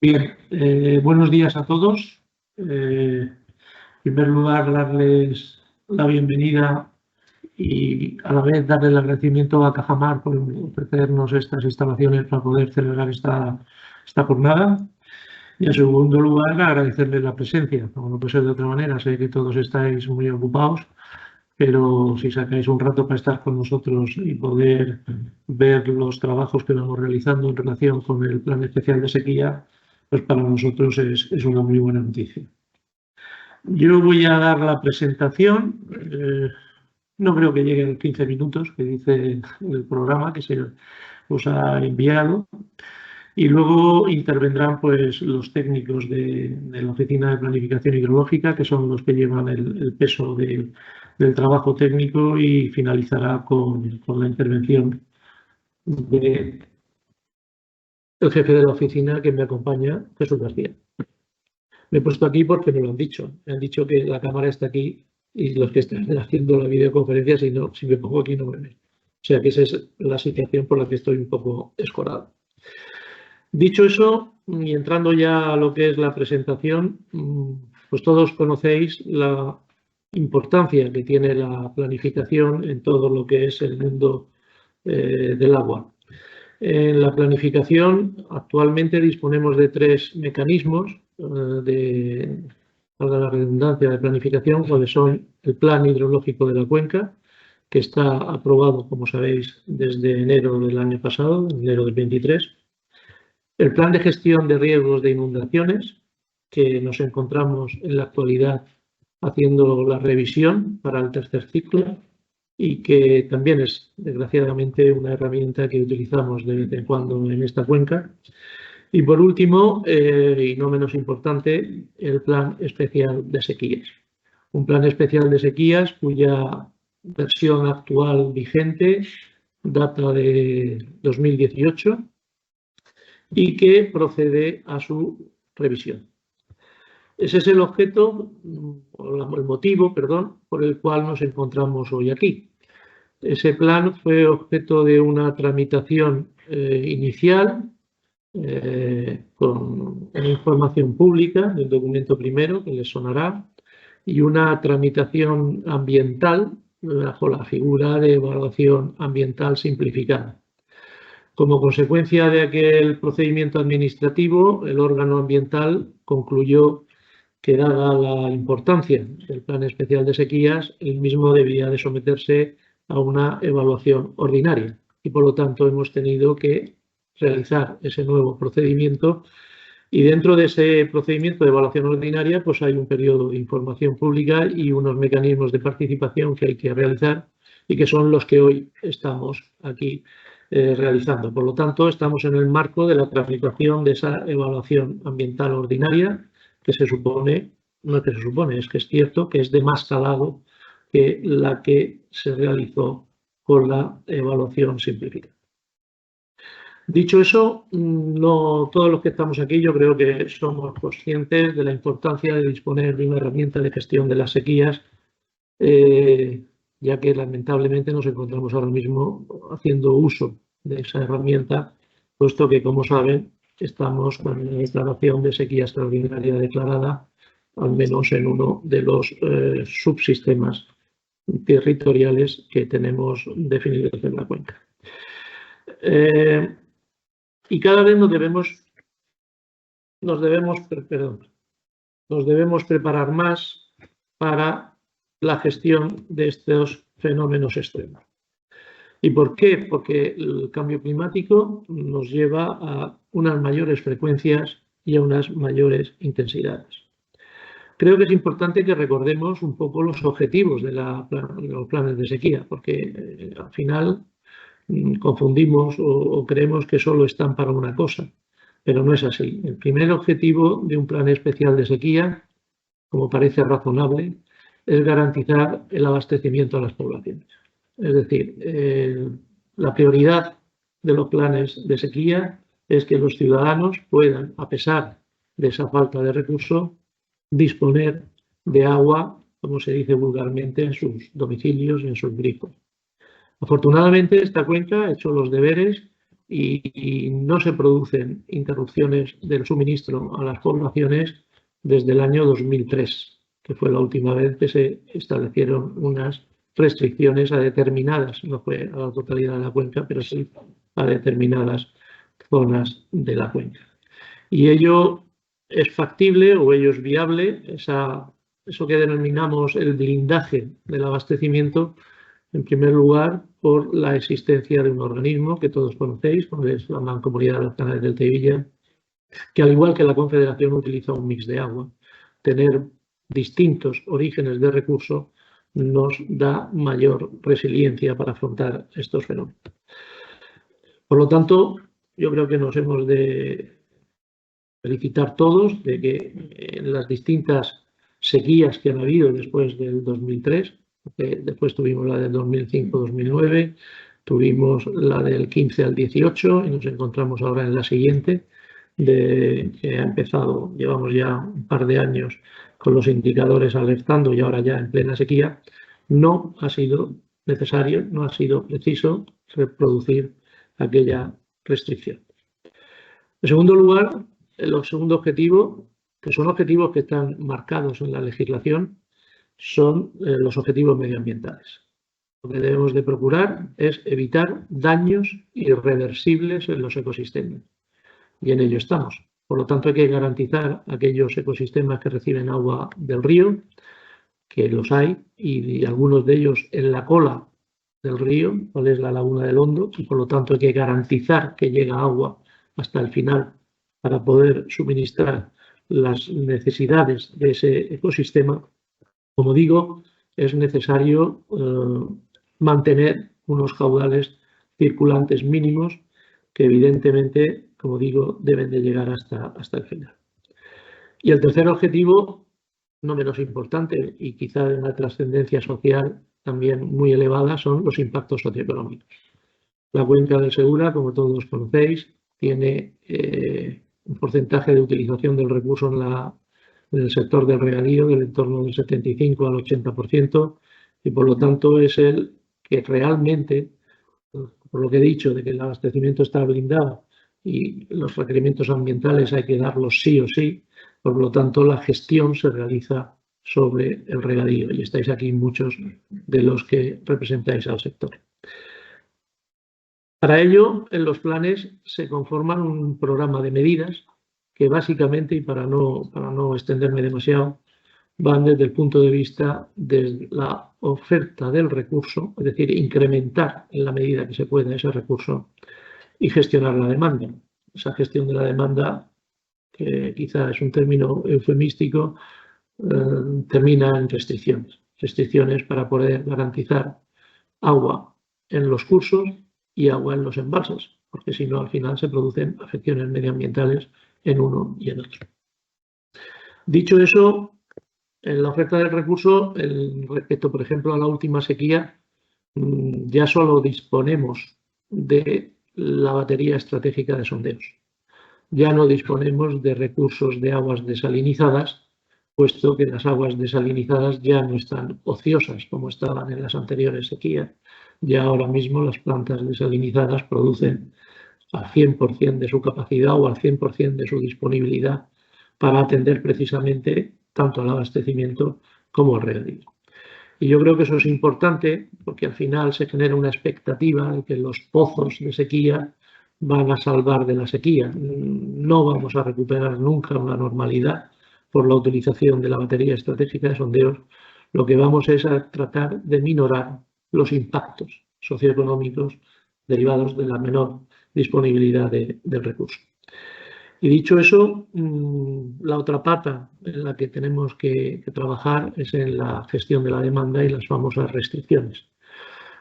Bien, buenos días a todos. En primer lugar, darles la bienvenida y a la vez darle el agradecimiento a Cajamar por ofrecernos estas instalaciones para poder celebrar esta jornada. Y en segundo lugar, agradecerles la presencia. Como no puede ser de otra manera, sé que todos estáis muy ocupados, pero si sacáis un rato para estar con nosotros y poder ver los trabajos que vamos realizando en relación con el Plan Especial de Sequía, pues para nosotros es una muy buena noticia. Yo voy a dar la presentación, no creo que llegue a los 15 minutos que dice el programa que se os ha enviado, y luego intervendrán pues los técnicos de la Oficina de Planificación Hidrológica, que son los que llevan el peso del trabajo técnico, y finalizará con la intervención del jefe de la oficina que me acompaña, Jesús García. Me he puesto aquí porque me lo han dicho. Me han dicho que la cámara está aquí y los que están haciendo la videoconferencia, si me pongo aquí no me ven. O sea que esa es la situación por la que estoy un poco escorado. Dicho eso, y entrando ya a lo que es la presentación, pues todos conocéis la importancia que tiene la planificación en todo lo que es el mundo del agua. En la planificación actualmente disponemos de tres mecanismos para la redundancia de planificación, que son el Plan Hidrológico de la Cuenca, que está aprobado, como sabéis, desde enero del año pasado, enero del 23. El Plan de Gestión de Riesgos de Inundaciones, que nos encontramos en la actualidad haciendo la revisión para el tercer ciclo, y que también es, desgraciadamente, una herramienta que utilizamos de vez en cuando en esta cuenca. Y por último, y no menos importante, el Plan Especial de Sequías. Un Plan Especial de Sequías cuya versión actual vigente data de 2018 y que procede a su revisión. Ese es el motivo, por el cual nos encontramos hoy aquí. Ese plan fue objeto de una tramitación inicial con una información pública del documento primero, que les sonará, y una tramitación ambiental bajo la figura de evaluación ambiental simplificada. Como consecuencia de aquel procedimiento administrativo, el órgano ambiental concluyó que, dada la importancia del Plan Especial de Sequías, el mismo debía de someterse a una evaluación ordinaria, y por lo tanto hemos tenido que realizar ese nuevo procedimiento, y dentro de ese procedimiento de evaluación ordinaria pues hay un periodo de información pública y unos mecanismos de participación que hay que realizar y que son los que hoy estamos aquí realizando. Por lo tanto, estamos en el marco de la tramitación de esa evaluación ambiental ordinaria, que se supone, no es que se supone, es que es cierto que es de más calado que la que se realizó con la evaluación simplificada. Dicho eso, no todos los que estamos aquí yo creo que somos conscientes de la importancia de disponer de una herramienta de gestión de las sequías, ya que lamentablemente nos encontramos ahora mismo haciendo uso de esa herramienta, puesto que, como saben, estamos con la declaración de sequía extraordinaria declarada, al menos en uno de los subsistemas territoriales que tenemos definidos en la cuenca. Y cada vez nos debemos preparar más para la gestión de estos fenómenos extremos. ¿Y por qué? Porque el cambio climático nos lleva a unas mayores frecuencias y a unas mayores intensidades. Creo que es importante que recordemos un poco los objetivos de los planes de sequía, porque al final confundimos o creemos que solo están para una cosa, pero no es así. El primer objetivo de un plan especial de sequía, como parece razonable, es garantizar el abastecimiento a las poblaciones. Es decir, la prioridad de los planes de sequía es que los ciudadanos puedan, a pesar de esa falta de recursos, disponer de agua, como se dice vulgarmente, en sus domicilios y en sus grifos. Afortunadamente, esta cuenca ha hecho los deberes y no se producen interrupciones del suministro a las poblaciones desde el año 2003, que fue la última vez que se establecieron unas restricciones a determinadas, no fue a la totalidad de la cuenca, pero sí a determinadas zonas de la cuenca. Y ello es factible o ello es viable, eso que denominamos el blindaje del abastecimiento, en primer lugar, por la existencia de un organismo que todos conocéis, como es la Mancomunidad de los Canales del Teivilla, que al igual que la Confederación utiliza un mix de agua. Tener distintos orígenes de recurso nos da mayor resiliencia para afrontar estos fenómenos. Por lo tanto, yo creo que nos hemos de felicitar todos de que en las distintas sequías que han habido después del 2003, después tuvimos la del 2005-2009, tuvimos la del 15 al 18 y nos encontramos ahora en la siguiente, que ha empezado, llevamos ya un par de años con los indicadores alertando y ahora ya en plena sequía. No ha sido necesario, no ha sido preciso reproducir aquella restricción. En segundo lugar, el segundo objetivo, que son objetivos que están marcados en la legislación, son los objetivos medioambientales. Lo que debemos de procurar es evitar daños irreversibles en los ecosistemas. Y en ello estamos. Por lo tanto, hay que garantizar aquellos ecosistemas que reciben agua del río, que los hay, y algunos de ellos en la cola del río, cuál es la laguna del Hondo, y por lo tanto hay que garantizar que llega agua hasta el final para poder suministrar las necesidades de ese ecosistema. Como digo, es necesario mantener unos caudales circulantes mínimos que evidentemente, como digo, deben de llegar hasta el final. Y el tercer objetivo, no menos importante y quizá de una trascendencia social también muy elevada, son los impactos socioeconómicos. La cuenca del Segura, como todos conocéis, tiene un porcentaje de utilización del recurso en el sector del regadío del entorno del 75 al 80% y por lo tanto es el que realmente, por lo que he dicho de que el abastecimiento está blindado y los requerimientos ambientales hay que darlos sí o sí, por lo tanto la gestión se realiza sobre el regadío y estáis aquí muchos de los que representáis al sector. Para ello, en los planes se conforman un programa de medidas que básicamente, y para no extenderme demasiado, van desde el punto de vista de la oferta del recurso, es decir, incrementar en la medida que se pueda ese recurso y gestionar la demanda. Esa gestión de la demanda, que quizá es un término eufemístico, termina en restricciones. Restricciones para poder garantizar agua en los cursos y agua en los embalses, porque si no al final se producen afecciones medioambientales en uno y en otro. Dicho eso, en la oferta del recurso, respecto por ejemplo a la última sequía, ya solo disponemos de la batería estratégica de sondeos. Ya no disponemos de recursos de aguas desalinizadas, puesto que las aguas desalinizadas ya no están ociosas como estaban en las anteriores sequías. Ya ahora mismo las plantas desalinizadas producen al 100% de su capacidad o al 100% de su disponibilidad para atender precisamente tanto al abastecimiento como al regadío. Y yo creo que eso es importante porque al final se genera una expectativa de que los pozos de sequía van a salvar de la sequía. No vamos a recuperar nunca una normalidad por la utilización de la batería estratégica de sondeos. Lo que vamos es a tratar de minorar los impactos socioeconómicos derivados de la menor disponibilidad del recurso. Y dicho eso, la otra pata en la que tenemos que trabajar es en la gestión de la demanda y las famosas restricciones.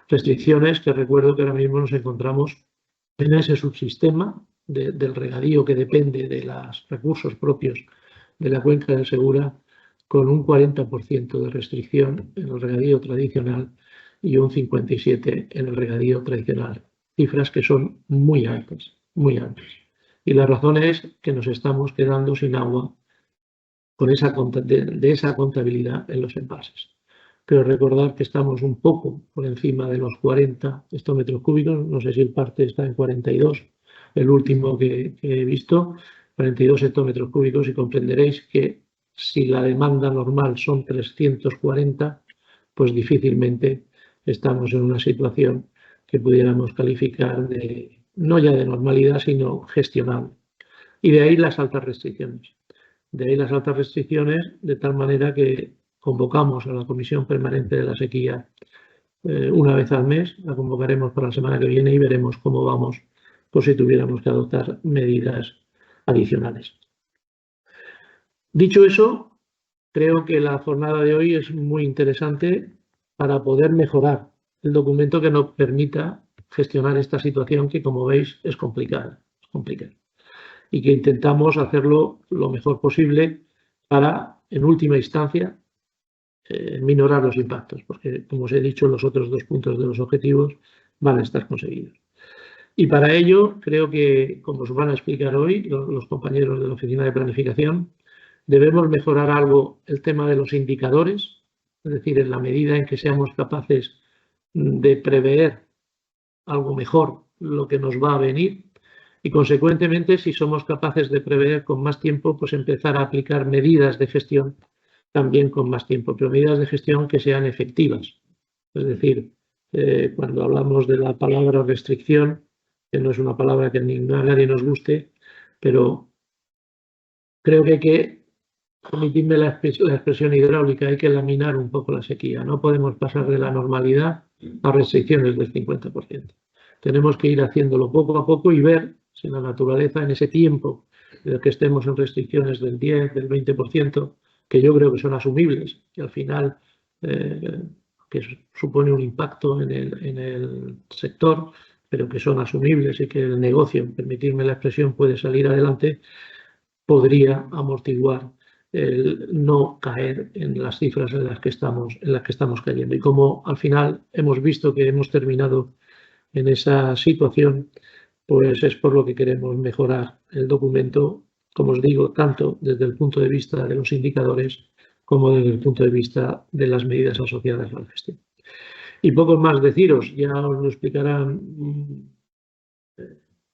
Restricciones que recuerdo que ahora mismo nos encontramos en ese subsistema del regadío que depende de los recursos propios de la cuenca del Segura, con un 40% de restricción en el regadío tradicional y un 57% en el regadío tradicional. Cifras que son muy altas, muy altas. Y la razón es que nos estamos quedando sin agua con esa contabilidad en los embalses. Quiero recordar que estamos un poco por encima de los 40 hectómetros cúbicos, no sé si el parte está en 42 el último que he visto, 42 hectómetros cúbicos, y comprenderéis que si la demanda normal son 340, pues difícilmente estamos en una situación que pudiéramos calificar de, no ya de normalidad, sino gestionable. Y de ahí las altas restricciones. De ahí las altas restricciones, de tal manera que convocamos a la Comisión Permanente de la Sequía una vez al mes, la convocaremos para la semana que viene y veremos cómo vamos, por si tuviéramos que adoptar medidas adicionales. Dicho eso, creo que la jornada de hoy es muy interesante para poder mejorar el documento que nos permita gestionar esta situación que, como veis, es complicada. Y que intentamos hacerlo lo mejor posible para, en última instancia, minorar los impactos, porque, como os he dicho, los otros dos puntos de los objetivos van a estar conseguidos. Y para ello, creo que, como os van a explicar hoy los compañeros de la Oficina de Planificación, debemos mejorar algo el tema de los indicadores, es decir, en la medida en que seamos capaces de prever algo mejor lo que nos va a venir y, consecuentemente, si somos capaces de prever con más tiempo, pues empezar a aplicar medidas de gestión también con más tiempo, pero medidas de gestión que sean efectivas. Es decir, cuando hablamos de la palabra restricción, que no es una palabra que a nadie nos guste, pero creo que hay que, permitidme la expresión hidráulica, hay que laminar un poco la sequía. No podemos pasar de la normalidad a restricciones del 50%. Tenemos que ir haciéndolo poco a poco y ver si la naturaleza en ese tiempo en el que estemos en restricciones del 10, del 20%, que yo creo que son asumibles, que al final que supone un impacto en el sector, pero que son asumibles y que el negocio, permitirme la expresión, puede salir adelante, podría amortiguar el no caer en las cifras en las que estamos cayendo. Y como al final hemos visto que hemos terminado en esa situación, pues es por lo que queremos mejorar el documento, como os digo, tanto desde el punto de vista de los indicadores como desde el punto de vista de las medidas asociadas a la gestión. Y poco más deciros, ya os lo explicarán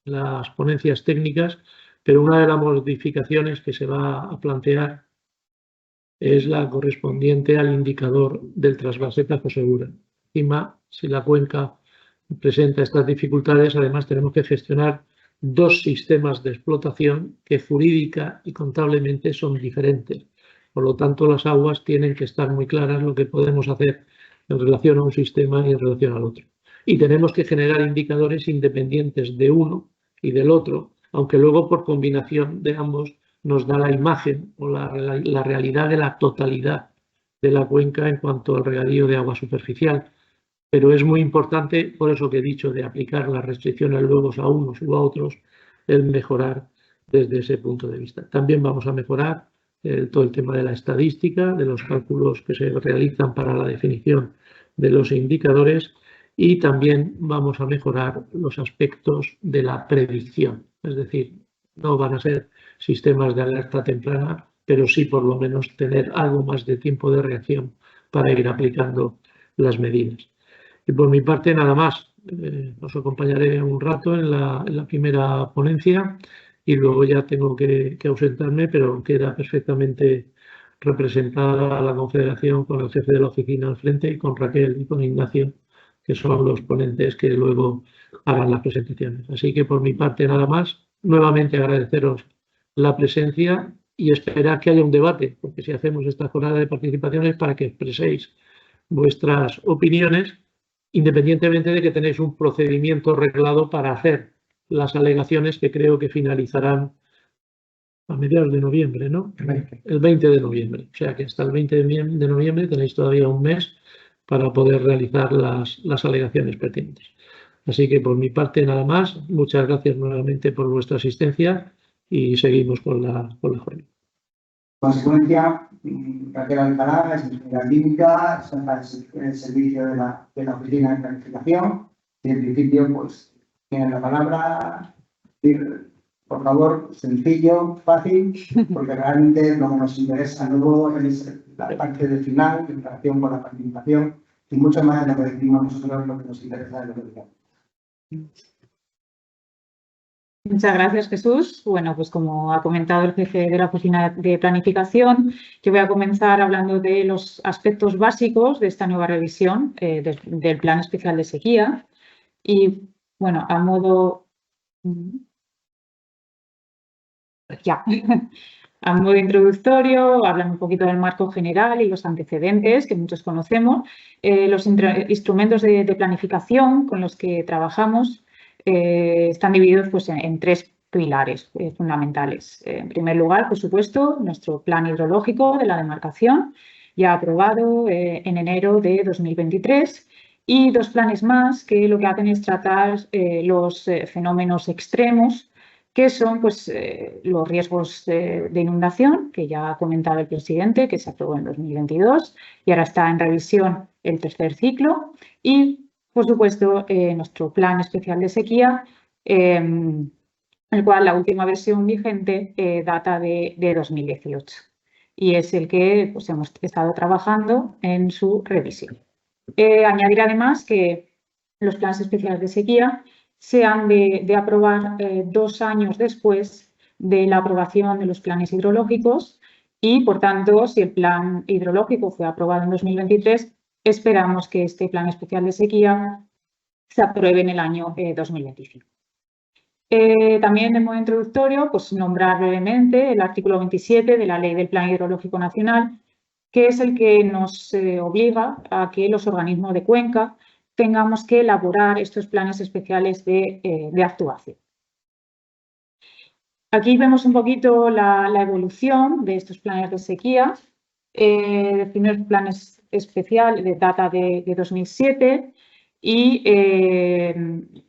las ponencias técnicas, pero una de las modificaciones que se va a plantear es la correspondiente al indicador del trasvase Tajo Segura. Encima, si la cuenca presenta estas dificultades, además tenemos que gestionar dos sistemas de explotación que jurídica y contablemente son diferentes. Por lo tanto, las aguas tienen que estar muy claras lo que podemos hacer en relación a un sistema y en relación al otro. Y tenemos que generar indicadores independientes de uno y del otro, aunque luego por combinación de ambos nos da la imagen o la realidad de la totalidad de la cuenca en cuanto al regadío de agua superficial. Pero es muy importante, por eso que he dicho, de aplicar las restricciones luego a unos u a otros, el mejorar desde ese punto de vista. También vamos a mejorar todo el tema de la estadística, de los cálculos que se realizan para la definición de los indicadores, y también vamos a mejorar los aspectos de la predicción. Es decir, no van a ser sistemas de alerta temprana, pero sí por lo menos tener algo más de tiempo de reacción para ir aplicando las medidas. Y por mi parte nada más, os acompañaré un rato en la primera ponencia y luego ya tengo que ausentarme, pero queda perfectamente representada la Confederación con el jefe de la oficina al frente y con Raquel y con Ignacio, que son los ponentes que luego hagan las presentaciones. Así que por mi parte nada más, nuevamente agradeceros la presencia y esperar que haya un debate, porque si hacemos esta jornada de participación es para que expreséis vuestras opiniones, independientemente de que tenéis un procedimiento reglado para hacer las alegaciones que creo que finalizarán a mediados de noviembre, ¿no? El 20 de noviembre. O sea que hasta el 20 de noviembre tenéis todavía un mes para poder realizar las alegaciones pertinentes. Así que por mi parte nada más. Muchas gracias nuevamente por vuestra asistencia y seguimos con la jornada. Consecuencia, Raquel Alcalá es ingeniera química, está en el servicio de la oficina de planificación y en principio pues tiene la palabra. Por favor, sencillo, fácil, porque realmente lo que nos interesa luego es la parte de final en relación con la participación y mucho más de lo que decimos nosotros, lo que nos interesa de lo que decimos. Muchas gracias, Jesús. Bueno, pues como ha comentado el jefe de la Oficina de Planificación, yo voy a comenzar hablando de los aspectos básicos de esta nueva revisión del Plan Especial de Sequía. Y, bueno, a modo introductorio, hablan un poquito del marco general y los antecedentes que muchos conocemos. Los instrumentos de planificación con los que trabajamos están divididos pues, en tres pilares fundamentales. En primer lugar, por supuesto, nuestro plan hidrológico de la demarcación, ya aprobado en enero de 2023, y dos planes más que lo que hacen es tratar los fenómenos extremos, que son pues, los riesgos de inundación, que ya ha comentado el presidente, que se aprobó en 2022 y ahora está en revisión el tercer ciclo, y, por supuesto, nuestro plan especial de sequía, el cual la última versión vigente data de 2018 y es el que pues, hemos estado trabajando en su revisión. Añadir además que los planes especiales de sequía se han de aprobar 2 años después de la aprobación de los planes hidrológicos y, por tanto, si el plan hidrológico fue aprobado en 2023, esperamos que este plan especial de sequía se apruebe en el año 2025. También de modo introductorio, pues nombrar brevemente el artículo 27 de la Ley del Plan Hidrológico Nacional, que es el que nos obliga a que los organismos de cuenca tengamos que elaborar estos planes especiales de actuación. Aquí vemos un poquito la evolución de estos planes de sequía. El primer plan especial data de 2007 y,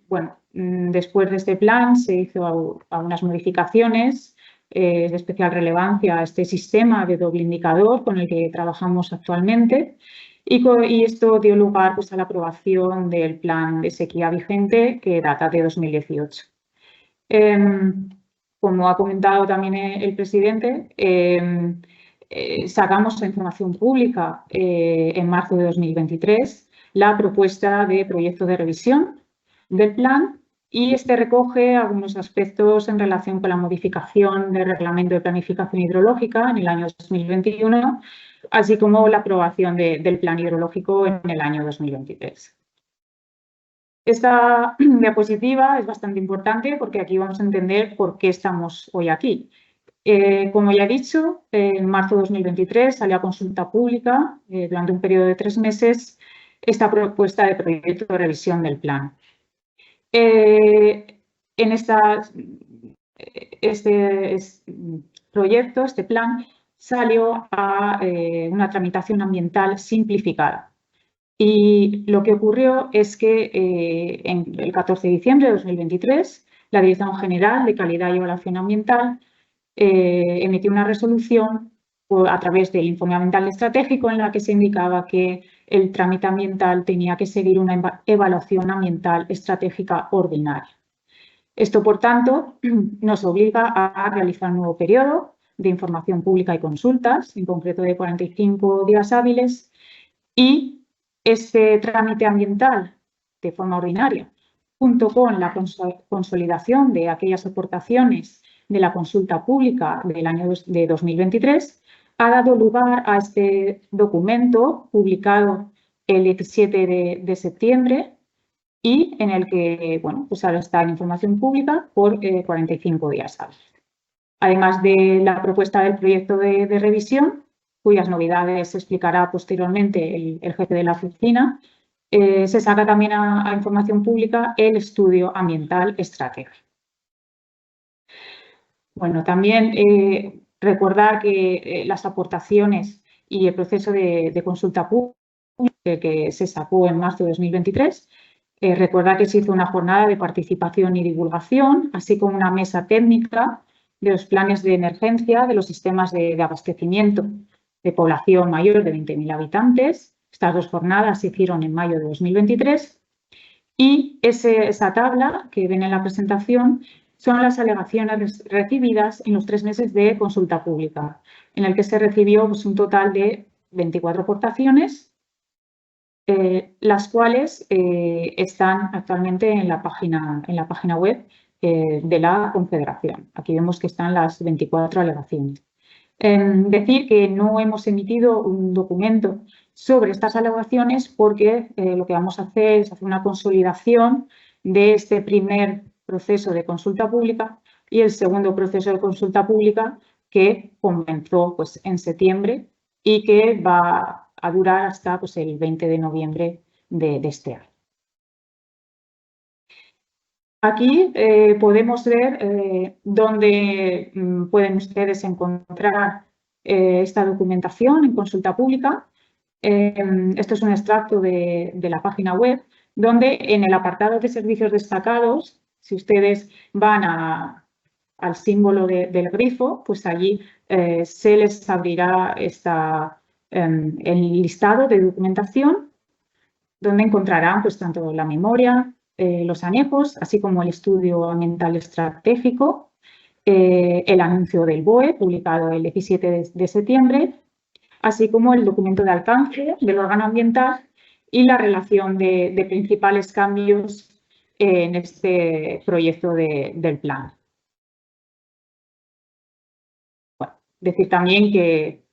bueno, después de este plan se hizo algunas modificaciones de especial relevancia a este sistema de doble indicador con el que trabajamos actualmente. Y esto dio lugar pues, a la aprobación del plan de sequía vigente que data de 2018. Como ha comentado también el presidente, sacamos a información pública en marzo de 2023 la propuesta de proyecto de revisión del plan y este recoge algunos aspectos en relación con la modificación del Reglamento de Planificación Hidrológica en el año 2021, así como la aprobación del Plan Hidrológico en el año 2023. Esta diapositiva es bastante importante porque aquí vamos a entender por qué estamos hoy aquí. Como ya he dicho, en marzo de 2023 salió a consulta pública durante un periodo de 3 meses esta propuesta de proyecto de revisión del plan. En este proyecto, este plan, salió a una tramitación ambiental simplificada. Y lo que ocurrió es que en el 14 de diciembre de 2023, la Dirección General de Calidad y Evaluación Ambiental emitió una resolución a través del informe ambiental estratégico en la que se indicaba que el trámite ambiental tenía que seguir una evaluación ambiental estratégica ordinaria. Esto, por tanto, nos obliga a realizar un nuevo periodo de información pública y consultas, en concreto de 45 días hábiles, y este trámite ambiental de forma ordinaria, junto con la consolidación de aquellas aportaciones de la consulta pública del año de 2023, ha dado lugar a este documento publicado el 17 de septiembre y en el que, bueno, pues ahora está en información pública por 45 días hábiles. Además de la propuesta del proyecto de revisión, cuyas novedades explicará posteriormente el jefe de la oficina, se saca también a información pública el estudio ambiental estratégico. Bueno, también recordar que las aportaciones y el proceso de consulta pública que se sacó en marzo de 2023, recordar que se hizo una jornada de participación y divulgación, así como una mesa técnica de los planes de emergencia de los sistemas de abastecimiento de población mayor de 20.000 habitantes. Estas 2 jornadas se hicieron en mayo de 2023 y esa tabla que ven en la presentación son las alegaciones recibidas en los 3 meses de consulta pública, en el que se recibió pues, un total de 24 aportaciones, las cuales están actualmente en la página web de la Confederación. Aquí vemos que están las 24 alegaciones. Decir que no hemos emitido un documento sobre estas alegaciones porque lo que vamos a hacer es hacer una consolidación de este primer proceso de consulta pública y el segundo proceso de consulta pública que comenzó pues, en septiembre y que va a durar hasta pues, el 20 de noviembre de este año. Aquí podemos ver dónde pueden ustedes encontrar esta documentación en consulta pública. Esto es un extracto de la página web, donde en el apartado de servicios destacados, si ustedes van al símbolo del grifo, pues allí se les abrirá el listado de documentación, donde encontrarán pues, tanto la memoria, los anejos, así como el estudio ambiental estratégico, el anuncio del BOE, publicado el 17 de septiembre, así como el documento de alcance del órgano ambiental y la relación de principales cambios en este proyecto del plan. Bueno, decir también que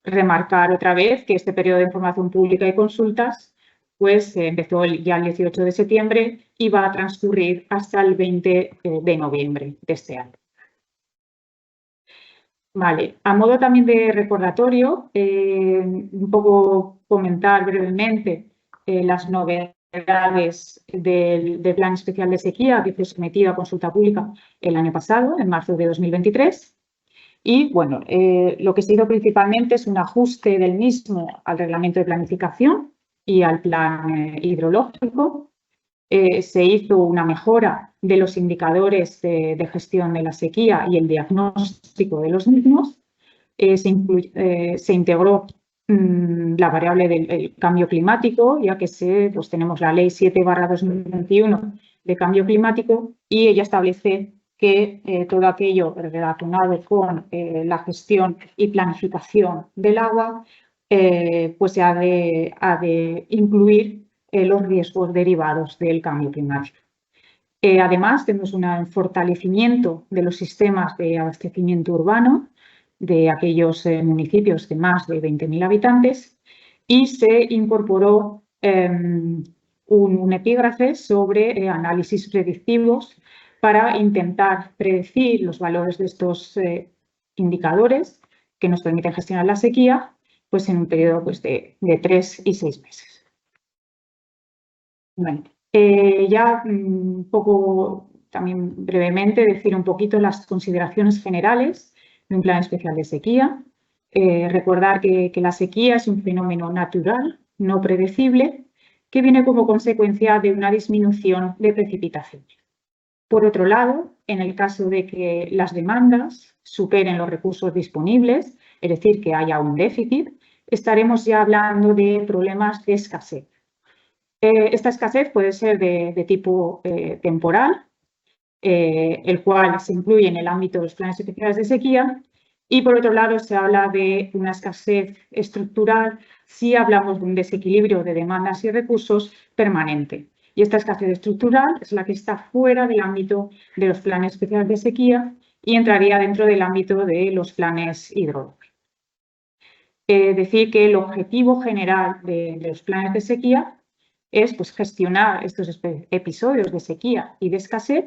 remarcar otra vez que este periodo de información pública y consultas pues empezó ya el 18 de septiembre y va a transcurrir hasta el 20 de noviembre de este año. Vale, a modo también de recordatorio, un poco comentar brevemente las novedades del Plan Especial de Sequía que fue sometido a consulta pública el año pasado, en marzo de 2023. Y, bueno, lo que se hizo principalmente es un ajuste del mismo al reglamento de planificación y al plan hidrológico. Se hizo una mejora de los indicadores de gestión de la sequía y el diagnóstico de los mismos. Se integró la variable del cambio climático, ya que pues tenemos la Ley 7/2021 de cambio climático y ella establece que todo aquello relacionado con la gestión y planificación del agua pues se ha de incluir los riesgos derivados del cambio climático. Además, tenemos un fortalecimiento de los sistemas de abastecimiento urbano de aquellos municipios de más de 20.000 habitantes y se incorporó un epígrafe sobre análisis predictivos para intentar predecir los valores de estos indicadores que nos permiten gestionar la sequía pues en un periodo pues, de 3 y 6 meses. Bueno, ya un poco, también brevemente, decir un poquito las consideraciones generales de un plan especial de sequía. Recordar que la sequía es un fenómeno natural, no predecible, que viene como consecuencia de una disminución de precipitaciones. Por otro lado, en el caso de que las demandas superen los recursos disponibles, es decir, que haya un déficit, estaremos ya hablando de problemas de escasez. Esta escasez puede ser de tipo temporal, el cual se incluye en el ámbito de los planes especiales de sequía, y por otro lado se habla de una escasez estructural si hablamos de un desequilibrio de demandas y recursos permanente. Y esta escasez estructural es la que está fuera del ámbito de los planes especiales de sequía y entraría dentro del ámbito de los planes hidrológicos. Decir que el objetivo general de los planes de sequía es pues, gestionar estos episodios de sequía y de escasez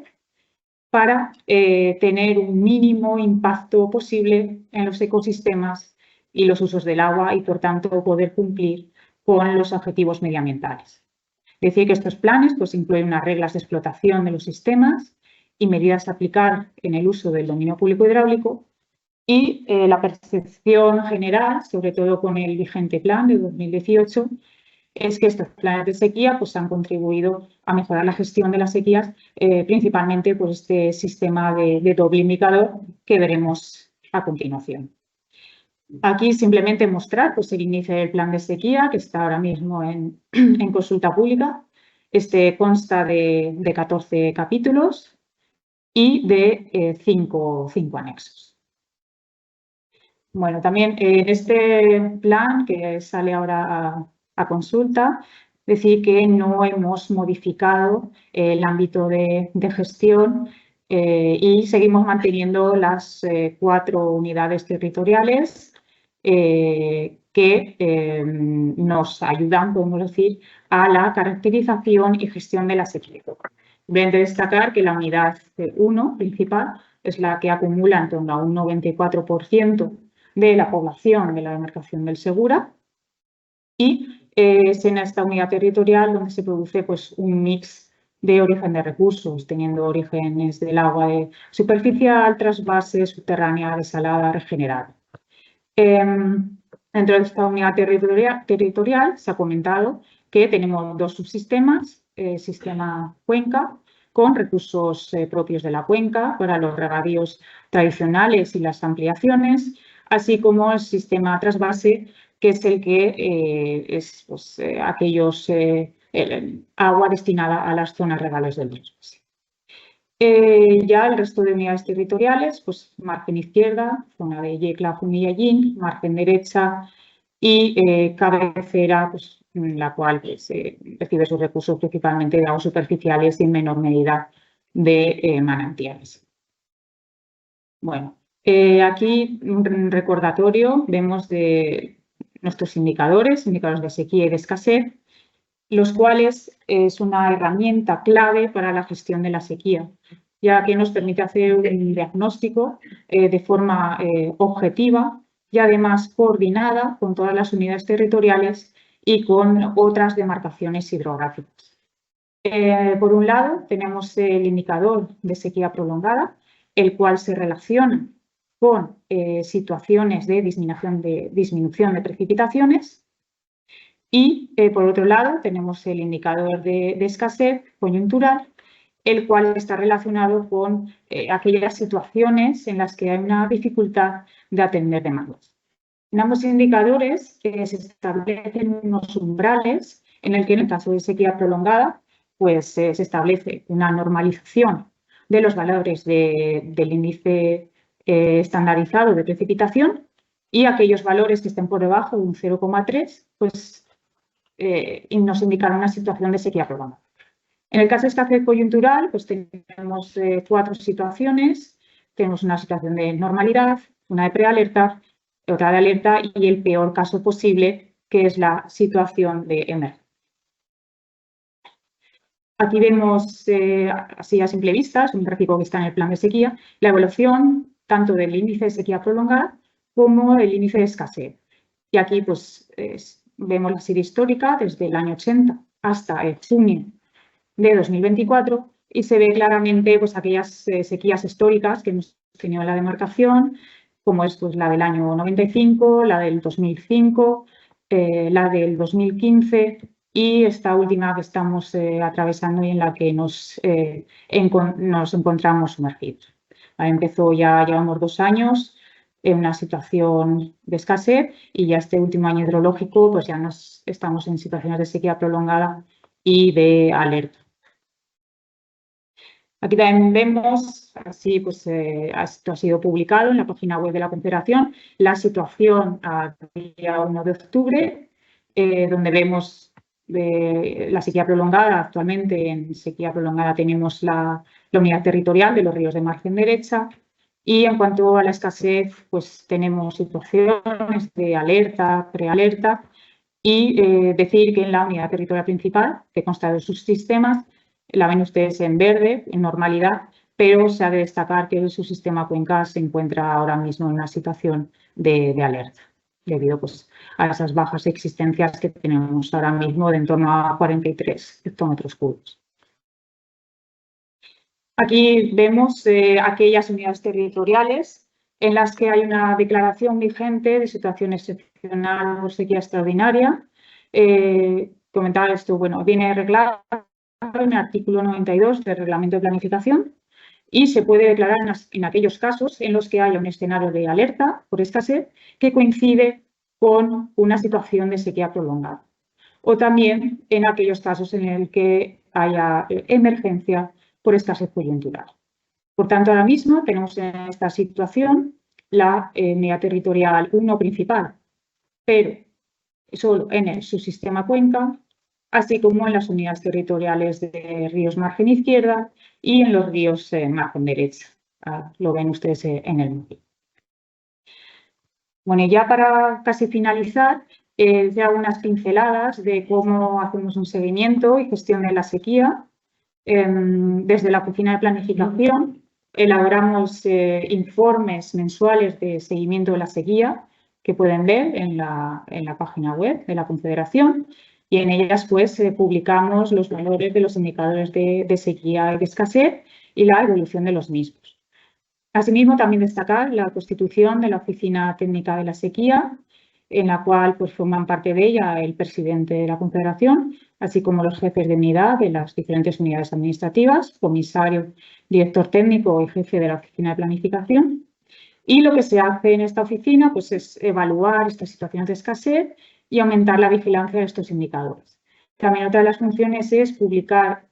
para tener un mínimo impacto posible en los ecosistemas y los usos del agua y, por tanto, poder cumplir con los objetivos medioambientales. Decir que estos planes pues, incluyen unas reglas de explotación de los sistemas y medidas a aplicar en el uso del dominio público hidráulico y la percepción general, sobre todo con el vigente plan de 2018, es que estos planes de sequía pues, han contribuido a mejorar la gestión de las sequías, principalmente pues, este sistema de doble indicador que veremos a continuación. Aquí simplemente mostrar pues, el índice del plan de sequía que está ahora mismo en consulta pública. Este consta de 14 capítulos y de 5 anexos. Bueno, también en este plan que sale ahora a consulta, decir que no hemos modificado el ámbito de gestión Y seguimos manteniendo las 4 unidades territoriales que nos ayudan, podemos decir, a la caracterización y gestión de la sequía. Simplemente destacar que la unidad 1 principal es la que acumula en torno a un 94% de la población de la demarcación del Segura y es en esta unidad territorial donde se produce pues, un mix de origen de recursos, teniendo orígenes del agua superficial, trasvase, subterránea, desalada, regenerada. Dentro de esta unidad territorial se ha comentado que tenemos 2 subsistemas, sistema cuenca, con recursos propios de la cuenca para los regadíos tradicionales y las ampliaciones, así como el sistema trasvase, que es el que es pues, agua destinada a las zonas regales del trasvase. Ya el resto de unidades territoriales, pues margen izquierda, zona de Yecla, Jumilla-Yin, margen derecha y cabecera, pues, la cual pues, recibe sus recursos principalmente de aguas superficiales y en menor medida de manantiales. Bueno, aquí un recordatorio, vemos de nuestros indicadores de sequía y de escasez, los cuales es una herramienta clave para la gestión de la sequía, ya que nos permite hacer un diagnóstico de forma objetiva y además coordinada con todas las unidades territoriales y con otras demarcaciones hidrográficas. Por un lado, tenemos el indicador de sequía prolongada, el cual se relaciona con situaciones de disminución de precipitaciones. Y, por otro lado, tenemos el indicador de escasez coyuntural, el cual está relacionado con aquellas situaciones en las que hay una dificultad de atender demandas. En ambos indicadores se establecen unos umbrales en el que, en el caso de sequía prolongada, pues se establece una normalización de los valores del índice estandarizado de precipitación y aquellos valores que estén por debajo de un 0,3, pues nos indican una situación de sequía prolongada. En el caso de escasez coyuntural, pues tenemos 4 situaciones. Tenemos una situación de normalidad, una de prealerta, otra de alerta y el peor caso posible, que es la situación de emergencia. Aquí vemos, así a simple vista, es un gráfico que está en el plan de sequía, la evolución tanto del índice de sequía prolongada como el índice de escasez. Y aquí pues vemos la serie histórica desde el año 80 hasta el junio de 2024 y se ve claramente pues, aquellas sequías históricas que hemos tenido en la demarcación, como es pues, la del año 95, la del 2005, la del 2015 y esta última que estamos atravesando y en la que nos encontramos sumergidos. Empezó ya, llevamos 2 años en una situación de escasez y ya este último año hidrológico pues ya estamos en situaciones de sequía prolongada y de alerta. Aquí también vemos, así pues esto ha sido publicado en la página web de la Confederación, la situación al día 1 de octubre, donde vemos la sequía prolongada. Actualmente en sequía prolongada tenemos la unidad territorial de los ríos de margen derecha y en cuanto a la escasez, pues tenemos situaciones de alerta, prealerta y decir que en la unidad territorial principal, que consta de subsistemas, la ven ustedes en verde, en normalidad, pero se ha de destacar que el subsistema Cuenca se encuentra ahora mismo en una situación de alerta, debido pues, a esas bajas existencias que tenemos ahora mismo de en torno a 43 hectómetros cúbicos. Aquí vemos aquellas unidades territoriales en las que hay una declaración vigente de situación excepcional o sequía extraordinaria. Comentar esto, bueno, viene reglado en el artículo 92 del Reglamento de Planificación y se puede declarar en aquellos casos en los que haya un escenario de alerta por escasez que coincide con una situación de sequía prolongada. O también en aquellos casos en el que haya emergencia por escasez coyuntural. Por tanto, ahora mismo tenemos en esta situación la unidad territorial 1 principal, pero solo en el subsistema Cuenca, así como en las unidades territoriales de ríos margen izquierda y en los ríos margen derecha. Lo ven ustedes en el móvil. Bueno, y ya para casi finalizar, ya unas pinceladas de cómo hacemos un seguimiento y gestión de la sequía. Desde la Oficina de Planificación elaboramos informes mensuales de seguimiento de la sequía que pueden ver en la página web de la Confederación, y en ellas pues publicamos los valores de los indicadores de sequía y de escasez y la evolución de los mismos. Asimismo, también destacar la constitución de la Oficina Técnica de la Sequía, en la cual pues, forman parte de ella el presidente de la Confederación, así como los jefes de unidad de las diferentes unidades administrativas, comisario, director técnico y jefe de la Oficina de Planificación. Y lo que se hace en esta oficina pues, es evaluar estas situaciones de escasez y aumentar la vigilancia de estos indicadores. También otra de las funciones es publicar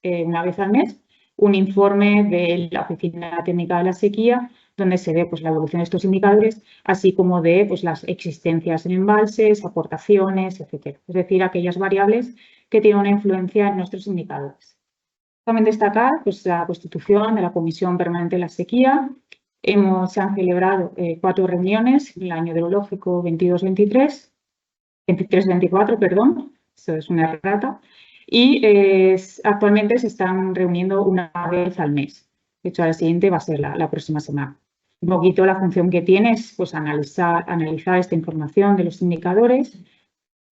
una vez al mes un informe de la Oficina Técnica de la Sequía, donde se ve pues, la evolución de estos indicadores, así como de pues, las existencias en embalses, aportaciones, etc. Es decir, aquellas variables que tienen una influencia en nuestros indicadores. También destacar pues, la constitución de la Comisión Permanente de la Sequía. Se han celebrado 4 reuniones en el año hidrológico 23-24, perdón, eso es una errata. Y actualmente se están reuniendo una vez al mes. De hecho, la siguiente va a ser la próxima semana. Un poquito la función que tiene es pues, analizar esta información de los indicadores,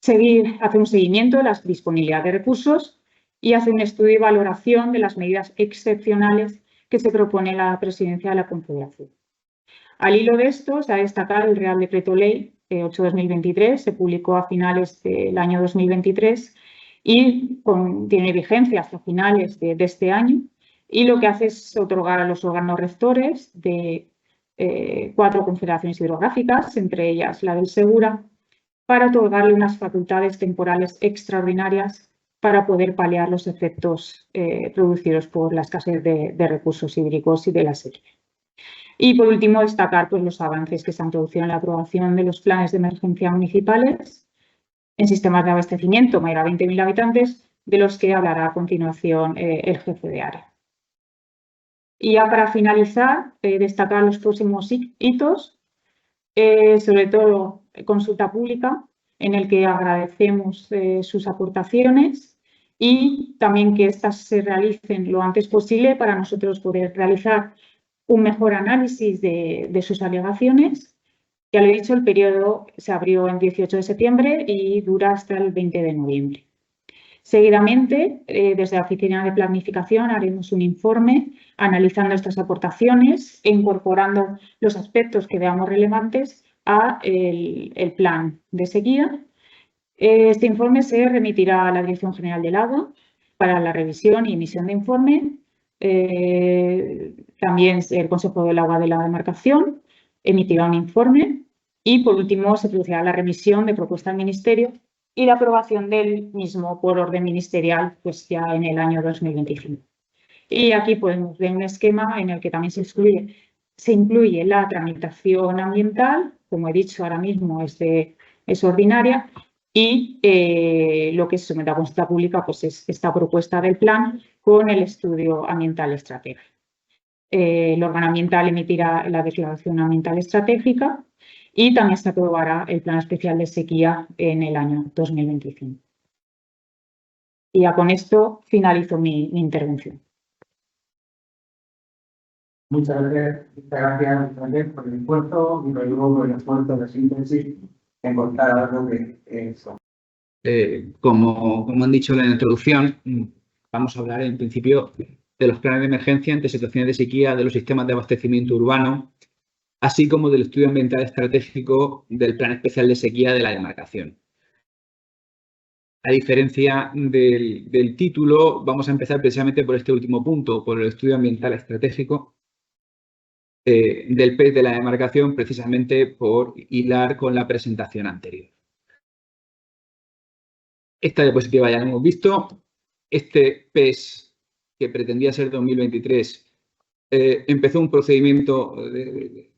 hacer un seguimiento de la disponibilidad de recursos y hacer un estudio y valoración de las medidas excepcionales que se propone la presidencia de la Confederación. Al hilo de esto, se ha destacado el Real Decreto Ley 8/2023, se publicó a finales del año 2023 y tiene vigencia hasta finales de este año, y lo que hace es otorgar a los órganos rectores de 4 confederaciones hidrográficas, entre ellas la del Segura, para otorgarle unas facultades temporales extraordinarias para poder paliar los efectos producidos por la escasez de recursos hídricos y de la sequía. Y por último, destacar pues, los avances que se han producido en la aprobación de los planes de emergencia municipales en sistemas de abastecimiento mayor a 20.000 habitantes, de los que hablará a continuación el jefe de área. Y ya para finalizar, destacar los próximos hitos, sobre todo consulta pública, en el que agradecemos sus aportaciones y también que éstas se realicen lo antes posible para nosotros poder realizar un mejor análisis de sus alegaciones. Ya lo he dicho, el periodo se abrió el 18 de septiembre y dura hasta el 20 de noviembre. Seguidamente, desde la Oficina de Planificación haremos un informe analizando estas aportaciones e incorporando los aspectos que veamos relevantes a el plan de sequía. Este informe se remitirá a la Dirección General del Agua para la revisión y emisión de informe. También el Consejo del Agua de la Demarcación emitirá un informe y, por último, se producirá la remisión de propuesta al Ministerio y la aprobación del mismo por orden ministerial pues ya en el año 2025. Y aquí podemos ver un esquema en el que también se incluye la tramitación ambiental, como he dicho ahora mismo es ordinaria, y lo que se somete a consulta pública pues es esta propuesta del plan con el estudio ambiental estratégico. El órgano ambiental emitirá la declaración ambiental estratégica y también se aprobará el plan especial de sequía en el año 2025. Y ya con esto finalizo mi intervención. Muchas gracias por el esfuerzo y luego por el esfuerzo de síntesis de encontrar algo que eso. Como han dicho en la introducción, vamos a hablar en principio de los planes de emergencia ante situaciones de sequía de los sistemas de abastecimiento urbano, así como del estudio ambiental estratégico del plan especial de sequía de la demarcación. A diferencia del título, vamos a empezar precisamente por este último punto, por el estudio ambiental estratégico del PES de la demarcación, precisamente por hilar con la presentación anterior. Esta diapositiva ya la hemos visto. Este PES, que pretendía ser 2023, empezó un procedimiento de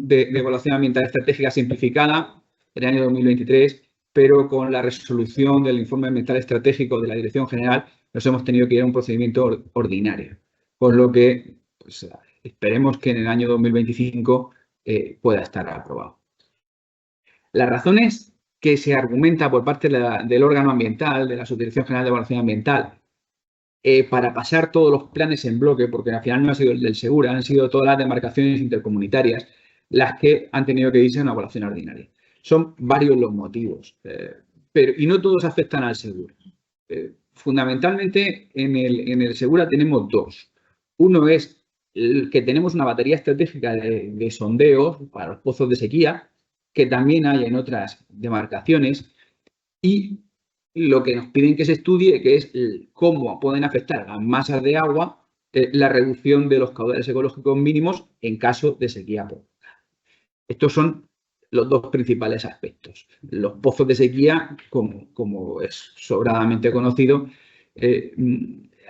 evaluación ambiental estratégica simplificada en el año 2023 pero con la resolución del informe ambiental estratégico de la Dirección General nos hemos tenido que ir a un procedimiento ordinario, por lo que pues, esperemos que en el año 2025 pueda estar aprobado. Las razones que se argumenta por parte del órgano ambiental, de la Subdirección General de Evaluación Ambiental, para pasar todos los planes en bloque, porque al final no ha sido el del Segura, han sido todas las demarcaciones intercomunitarias las que han tenido que irse a una evaluación ordinaria. Son varios los motivos, y no todos afectan al Segura. Fundamentalmente, en el Segura tenemos dos. Uno es que tenemos una batería estratégica de sondeos para los pozos de sequía, que también hay en otras demarcaciones, y lo que nos piden que se estudie, que es cómo pueden afectar las masas de agua la reducción de los caudales ecológicos mínimos en caso de sequía prolongada. Estos son los dos principales aspectos. Los pozos de sequía, como es sobradamente conocido,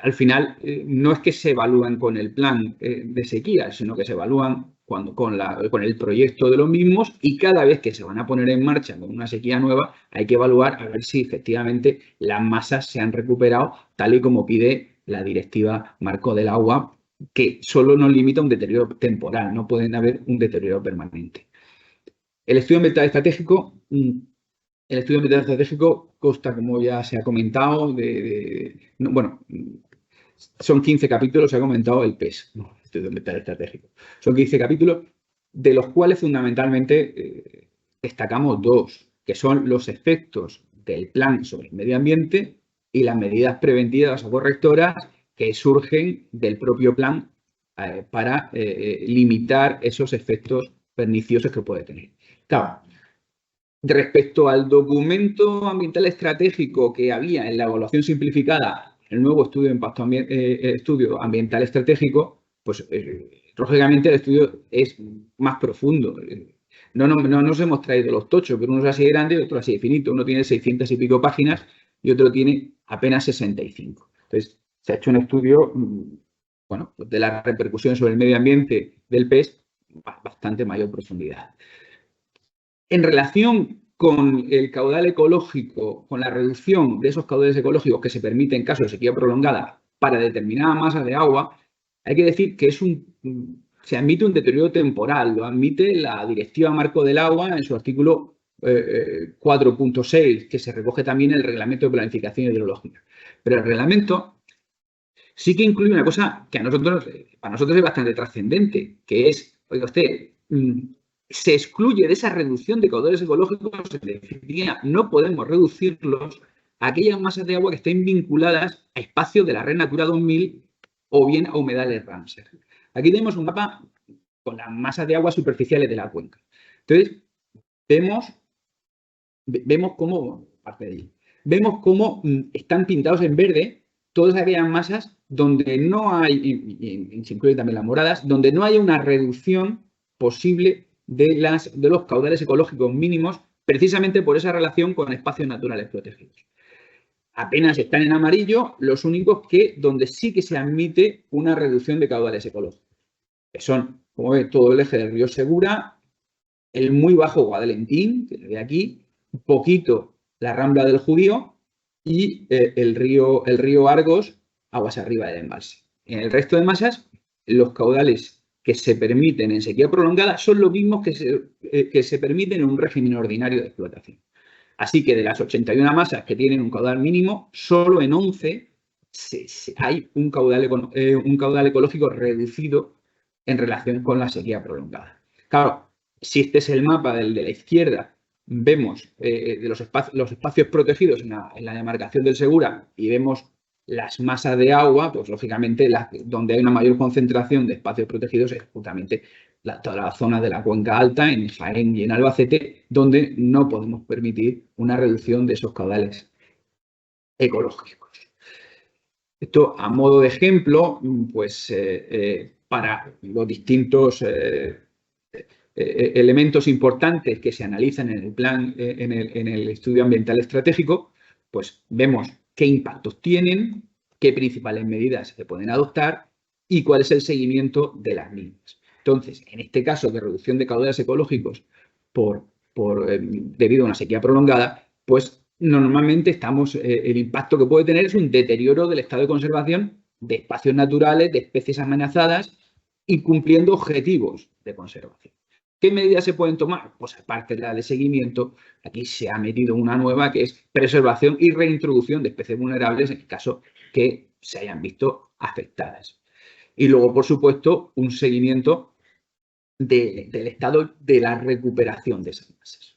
al final no es que se evalúan con el plan de sequía, sino que se evalúan con el proyecto de los mismos, y cada vez que se van a poner en marcha con una sequía nueva hay que evaluar a ver si efectivamente las masas se han recuperado tal y como pide la Directiva Marco del Agua, que solo nos limita a un deterioro temporal, no pueden haber un deterioro permanente. El estudio ambiental estratégico consta, como ya se ha comentado, son 15 capítulos, se ha comentado el PES, no, estudio ambiental estratégico. Son 15 capítulos, de los cuales fundamentalmente destacamos dos, que son los efectos del plan sobre el medio ambiente y las medidas preventivas o correctoras que surgen del propio plan para limitar esos efectos perniciosos que puede tener. Claro, respecto al documento ambiental estratégico que había en la evaluación simplificada, el nuevo estudio ambiental estratégico, pues lógicamente el estudio es más profundo. No nos hemos traído los tochos, pero uno es así de grande y otro así de finito. Uno tiene 600 y pico páginas y otro tiene apenas 65. Entonces, se ha hecho un estudio, bueno, de la repercusión sobre el medio ambiente del PES, bastante mayor profundidad. En relación con el caudal ecológico, con la reducción de esos caudales ecológicos que se permite en caso de sequía prolongada para determinadas masas de agua, hay que decir que se admite un deterioro temporal, lo admite la Directiva Marco del Agua en su artículo 4.6, que se recoge también en el Reglamento de Planificación Hidrológica. Pero el reglamento sí que incluye una cosa que para nosotros es bastante trascendente, que es, oiga usted, se excluye de esa reducción de caudales ecológicos, en definitiva, no podemos reducirlos a aquellas masas de agua que estén vinculadas a espacios de la Red Natura 2000 o bien a humedales Ramsar. Aquí tenemos un mapa con las masas de agua superficiales de la cuenca. Entonces, vemos cómo están pintados en verde todas aquellas masas donde no hay, y se incluyen también las moradas, donde no hay una reducción posible de los caudales ecológicos mínimos, precisamente por esa relación con espacios naturales protegidos. Apenas están en amarillo los únicos donde sí que se admite una reducción de caudales ecológicos, que son, como ve, todo el eje del río Segura, el muy bajo Guadalentín, que se ve aquí, un poquito la Rambla del Judío y el río Argos, aguas arriba del embalse. En el resto de masas, los caudales que se permiten en sequía prolongada son los mismos que se permiten en un régimen ordinario de explotación. Así que de las 81 masas que tienen un caudal mínimo, solo en 11 hay un caudal ecológico reducido en relación con la sequía prolongada. Claro, si este es el mapa de la izquierda, vemos los espacios protegidos en la demarcación del Segura y vemos las masas de agua, pues lógicamente donde hay una mayor concentración de espacios protegidos es justamente toda la zona de la cuenca alta, en Jaén y en Albacete, donde no podemos permitir una reducción de esos caudales ecológicos. Esto a modo de ejemplo, pues para los distintos elementos importantes que se analizan en el plan, en el estudio ambiental estratégico, pues vemos qué impactos tienen, qué principales medidas se pueden adoptar y cuál es el seguimiento de las mismas. Entonces, en este caso de reducción de caudales ecológicos debido a una sequía prolongada, pues normalmente el impacto que puede tener es un deterioro del estado de conservación de espacios naturales, de especies amenazadas, incumpliendo objetivos de conservación. ¿Qué medidas se pueden tomar? Pues aparte de la de seguimiento, aquí se ha metido una nueva que es preservación y reintroducción de especies vulnerables en el caso que se hayan visto afectadas. Y luego, por supuesto, un seguimiento del estado de la recuperación de esas masas.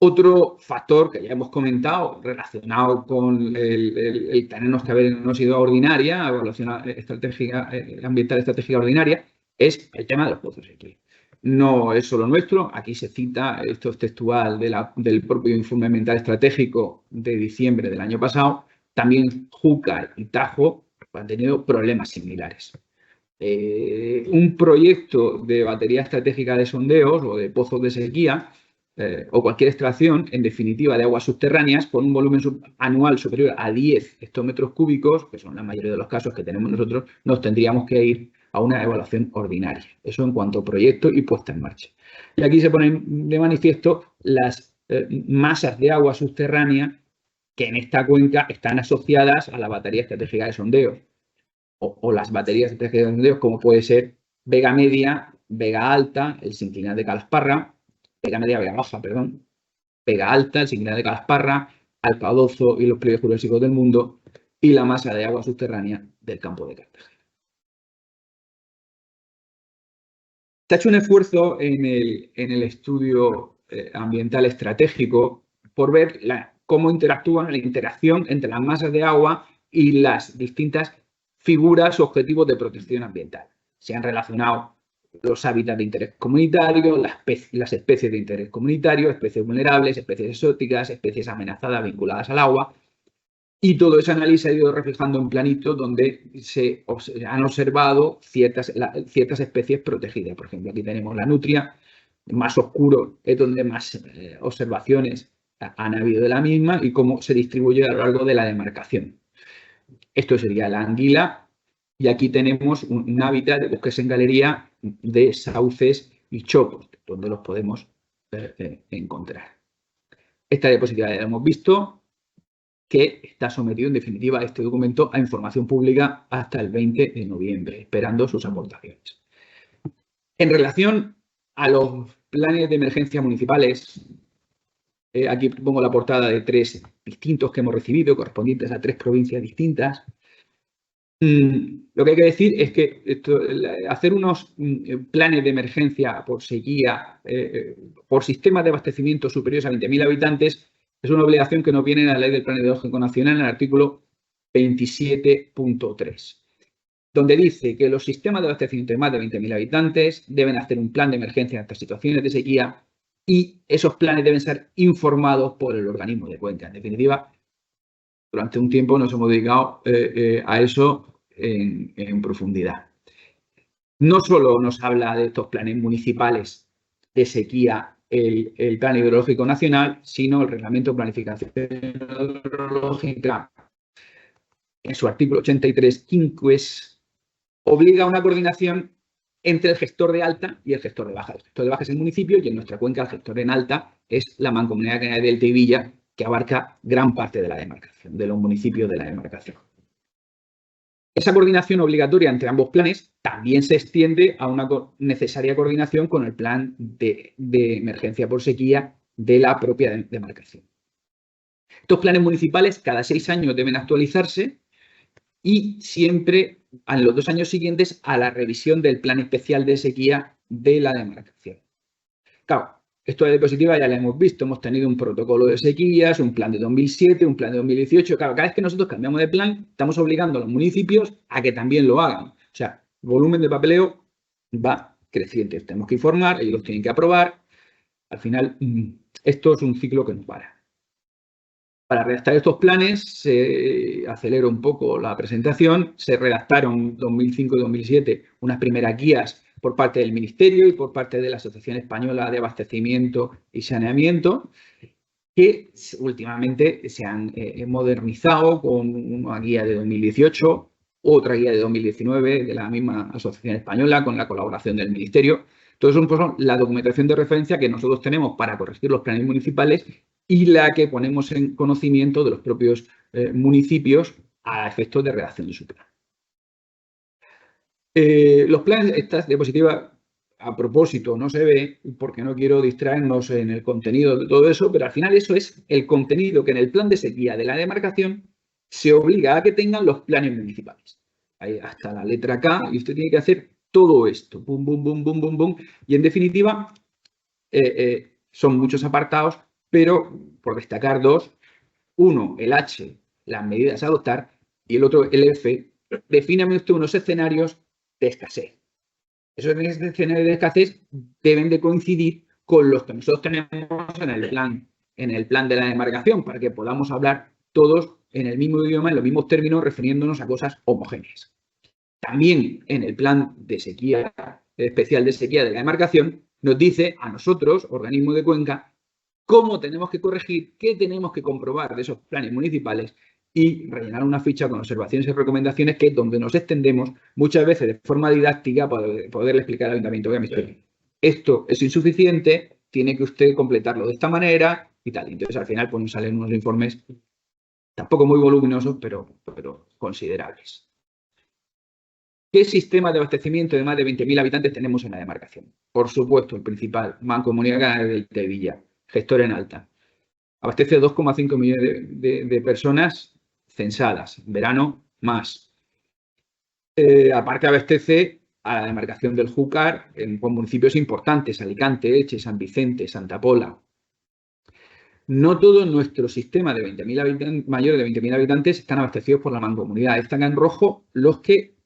Otro factor que ya hemos comentado relacionado con el tenernos que haber en una ciudad ordinaria, evaluación estratégica, ambiental estratégica ordinaria, es el tema de los pozos de sequía. No es solo nuestro, aquí se cita, esto es textual del propio informe ambiental estratégico de diciembre del año pasado, también Júcar y Tajo han tenido problemas similares. Un proyecto de batería estratégica de sondeos o de pozos de sequía o cualquier extracción, en definitiva, de aguas subterráneas con un volumen anual superior a 10 hectómetros cúbicos, que son la mayoría de los casos que tenemos nosotros, nos tendríamos que ir a una evaluación ordinaria. Eso en cuanto a proyecto y puesta en marcha. Y aquí se ponen de manifiesto las masas de agua subterránea que en esta cuenca están asociadas a la batería estratégica de sondeo o las baterías estratégicas de sondeo, como puede ser Vega Media, Vega Alta, el sinclinal de Calasparra, Vega Media, Vega Baja, perdón, Vega Alta, el sinclinal de Calasparra, Alpadozo y los pliegues jurásicos del mundo y la masa de agua subterránea del campo de Cartagena. Se ha hecho un esfuerzo en el estudio ambiental estratégico por ver cómo interactúan, la interacción entre las masas de agua y las distintas figuras o objetivos de protección ambiental. Se han relacionado los hábitats de interés comunitario, las especies de interés comunitario, especies vulnerables, especies exóticas, especies amenazadas vinculadas al agua. Y todo ese análisis ha ido reflejando en planitos donde se han observado ciertas especies protegidas. Por ejemplo, aquí tenemos la nutria, más oscuro es donde más observaciones han habido de la misma y cómo se distribuye a lo largo de la demarcación. Esto sería la anguila y aquí tenemos un hábitat de bosques en galería de sauces y chopos, donde los podemos encontrar. Esta diapositiva ya la hemos visto, que está sometido en definitiva este documento a información pública hasta el 20 de noviembre, esperando sus aportaciones. En relación a los planes de emergencia municipales, aquí pongo la portada de 3 distintos que hemos recibido, correspondientes a 3 provincias distintas. Lo que hay que decir es que hacer unos planes de emergencia por sequía, por sistemas de abastecimiento superiores a 20.000 habitantes, es una obligación que nos viene en la Ley del Plan Hidrológico Nacional en el artículo 27.3, donde dice que los sistemas de abastecimiento de más de 20.000 habitantes deben hacer un plan de emergencia en estas situaciones de sequía y esos planes deben ser informados por el organismo de cuenca. En definitiva, durante un tiempo nos hemos dedicado a eso en profundidad. No solo nos habla de estos planes municipales de sequía el Plan Hidrológico Nacional, sino el Reglamento de Planificación Hidrológica, en su artículo 83, quinques, obliga a una coordinación entre el gestor de alta y el gestor de baja. El gestor de baja es el municipio y en nuestra cuenca el gestor en alta es la Mancomunidad Canaria del Delta y Villa, que abarca gran parte de la demarcación, de los municipios de la demarcación. Esa coordinación obligatoria entre ambos planes también se extiende a una necesaria coordinación con el plan de emergencia por sequía de la propia demarcación. Estos planes municipales cada 6 años deben actualizarse y siempre en los 2 años siguientes a la revisión del plan especial de sequía de la demarcación. Claro, esto de diapositiva ya lo hemos visto, hemos tenido un protocolo de sequías, un plan de 2007, un plan de 2018. Claro, cada vez que nosotros cambiamos de plan, estamos obligando a los municipios a que también lo hagan. O sea, el volumen de papeleo va creciente. Tenemos que informar, ellos los tienen que aprobar. Al final, esto es un ciclo que no para. Para redactar estos planes, se aceleró un poco la presentación, se redactaron en 2005 y 2007 unas primeras guías por parte del Ministerio y por parte de la Asociación Española de Abastecimiento y Saneamiento, que últimamente se han modernizado con una guía de 2018, otra guía de 2019 de la misma Asociación Española con la colaboración del Ministerio, Todo eso son la documentación de referencia que nosotros tenemos para corregir los planes municipales y la que ponemos en conocimiento de los propios municipios a efectos de redacción de su plan. Los planes, esta diapositiva a propósito no se ve porque no quiero distraernos en el contenido de todo eso, pero al final eso es el contenido que en el plan de sequía de la demarcación se obliga a que tengan los planes municipales. Ahí hasta la letra K, y usted tiene que hacer todo esto, bum, bum, bum, bum, bum, bum, y en definitiva son muchos apartados, pero por destacar dos: uno, el H, las medidas a adoptar, y el otro, el F, defíname usted unos escenarios de escasez. Esos escenarios de escasez deben de coincidir con los que nosotros tenemos en el plan de la demarcación, para que podamos hablar todos en el mismo idioma, en los mismos términos, refiriéndonos a cosas homogéneas. También en el plan de sequía, especial de sequía de la demarcación, nos dice a nosotros, organismo de Cuenca, cómo tenemos que corregir, qué tenemos que comprobar de esos planes municipales y rellenar una ficha con observaciones y recomendaciones, que es donde nos extendemos muchas veces de forma didáctica para poderle explicar al ayuntamiento: esto es insuficiente, tiene que usted completarlo de esta manera y tal. Entonces, al final, pues nos salen unos informes tampoco muy voluminosos, pero considerables. ¿Qué sistema de abastecimiento de más de 20.000 habitantes tenemos en la demarcación? Por supuesto, el principal, Mancomunidad Canaria del Tevilla, gestor en alta. Abastece a 2,5 millones de personas censadas, en verano más. Aparte, abastece a la demarcación del Júcar con municipios importantes: Alicante, Elche, San Vicente, Santa Pola. No todo nuestro sistema de 20.000 habitantes, mayor de 20.000 habitantes, están abastecidos por la mancomunidad. Están en rojo los que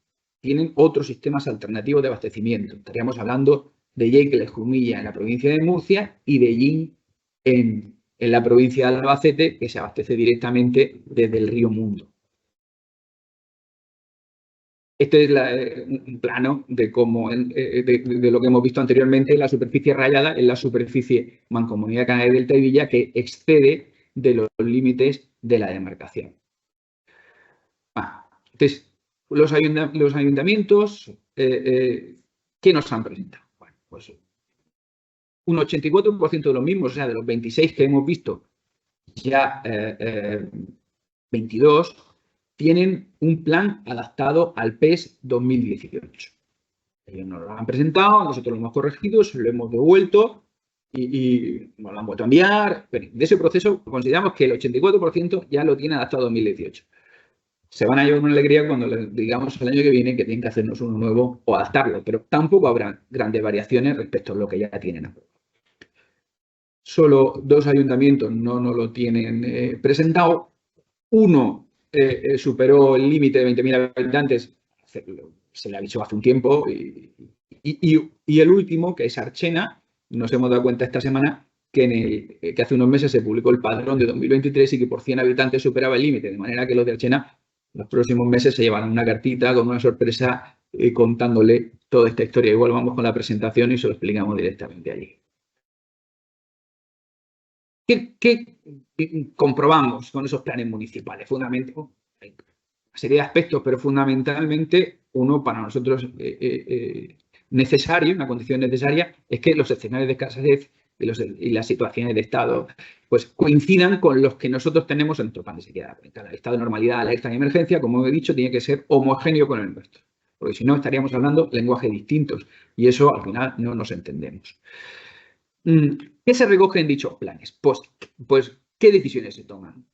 tienen otros sistemas alternativos de abastecimiento. Estaríamos hablando de Yecla, Jumilla en la provincia de Murcia y de Llín en la provincia de Albacete, que se abastece directamente desde el río Mundo. Este es un plano de cómo, de lo que hemos visto anteriormente. La superficie rayada es la superficie Mancomunidad Canaria del Tevilla, que excede de los límites de la demarcación. Entonces, los ayuntamientos, ¿qué nos han presentado? Bueno, pues un 84% de los mismos, o sea, de los 26 que hemos visto, ya 22 tienen un plan adaptado al PES 2018. Ellos nos lo han presentado, nosotros lo hemos corregido, se lo hemos devuelto y nos lo han vuelto a enviar. Pero de ese proceso consideramos que el 84% ya lo tiene adaptado a 2018. Se van a llevar una alegría cuando les digamos el año que viene que tienen que hacernos uno nuevo o adaptarlo, pero tampoco habrá grandes variaciones respecto a lo que ya tienen. Solo 2 ayuntamientos no nos lo tienen presentado. Uno superó el límite de 20.000 habitantes, se le avisó hace un tiempo, y el último, que es Archena, nos hemos dado cuenta esta semana que hace unos meses se publicó el padrón de 2023 y que por 100 habitantes superaba el límite, de manera que los de Archena los próximos meses se llevarán una cartita con una sorpresa contándole toda esta historia. Igual vamos con la presentación y se lo explicamos directamente allí. ¿Qué comprobamos con esos planes municipales? Fundamentalmente, hay una serie de aspectos, pero fundamentalmente uno para nosotros necesario, una condición necesaria, es que los escenarios de escasez y las situaciones de estado pues coincidan con los que nosotros tenemos en nuestro plan de sequía. El estado de normalidad, alerta y emergencia, como he dicho, tiene que ser homogéneo con el nuestro, porque si no estaríamos hablando lenguajes distintos y eso al final no nos entendemos. ¿Qué se recoge en dichos planes? Pues ¿qué decisiones se toman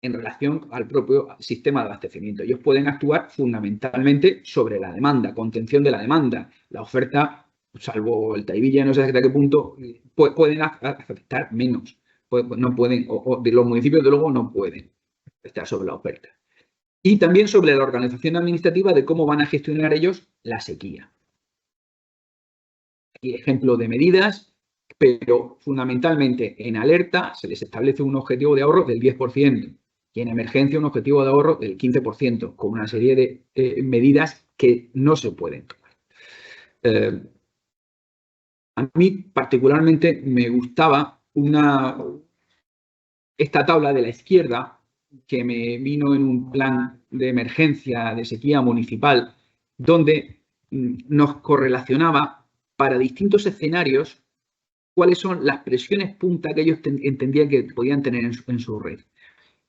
en relación al propio sistema de abastecimiento? Ellos pueden actuar fundamentalmente sobre la demanda, contención de la demanda. La oferta, salvo el Tevilla, no sé hasta qué punto, pueden afectar menos. No pueden, o de los municipios, de luego, no pueden estar sobre la oferta. Y también sobre la organización administrativa de cómo van a gestionar ellos la sequía. Aquí ejemplo de medidas, pero fundamentalmente en alerta se les establece un objetivo de ahorro del 10% y en emergencia un objetivo de ahorro del 15%, con una serie de medidas que no se pueden tomar. A mí particularmente me gustaba esta tabla de la izquierda que me vino en un plan de emergencia de sequía municipal, donde nos correlacionaba para distintos escenarios cuáles son las presiones punta que ellos entendían que podían tener en su red.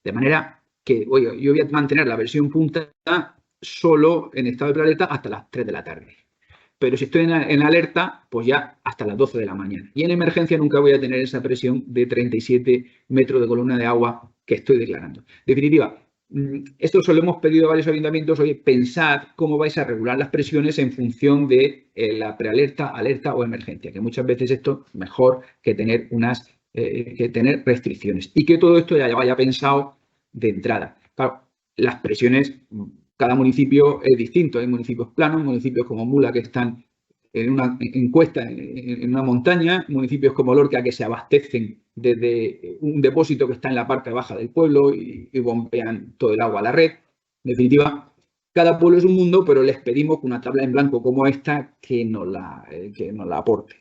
De manera que, oye, yo voy a mantener la versión punta solo en estado de prealerta hasta las 3 de la tarde. Pero si estoy en alerta, pues ya hasta las 12 de la mañana. Y en emergencia nunca voy a tener esa presión de 37 metros de columna de agua que estoy declarando. En definitiva, esto se lo hemos pedido a varios ayuntamientos. Oye, pensad cómo vais a regular las presiones en función de la prealerta, alerta o emergencia, que muchas veces esto es mejor que tener tener restricciones. Y que todo esto ya vaya pensado de entrada. Claro, las presiones, cada municipio es distinto. Hay municipios planos, municipios como Mula que están en una encuesta en una montaña, municipios como Lorca que se abastecen desde un depósito que está en la parte baja del pueblo y bombean todo el agua a la red. En definitiva, cada pueblo es un mundo, pero les pedimos una tabla en blanco como esta que nos la aporte.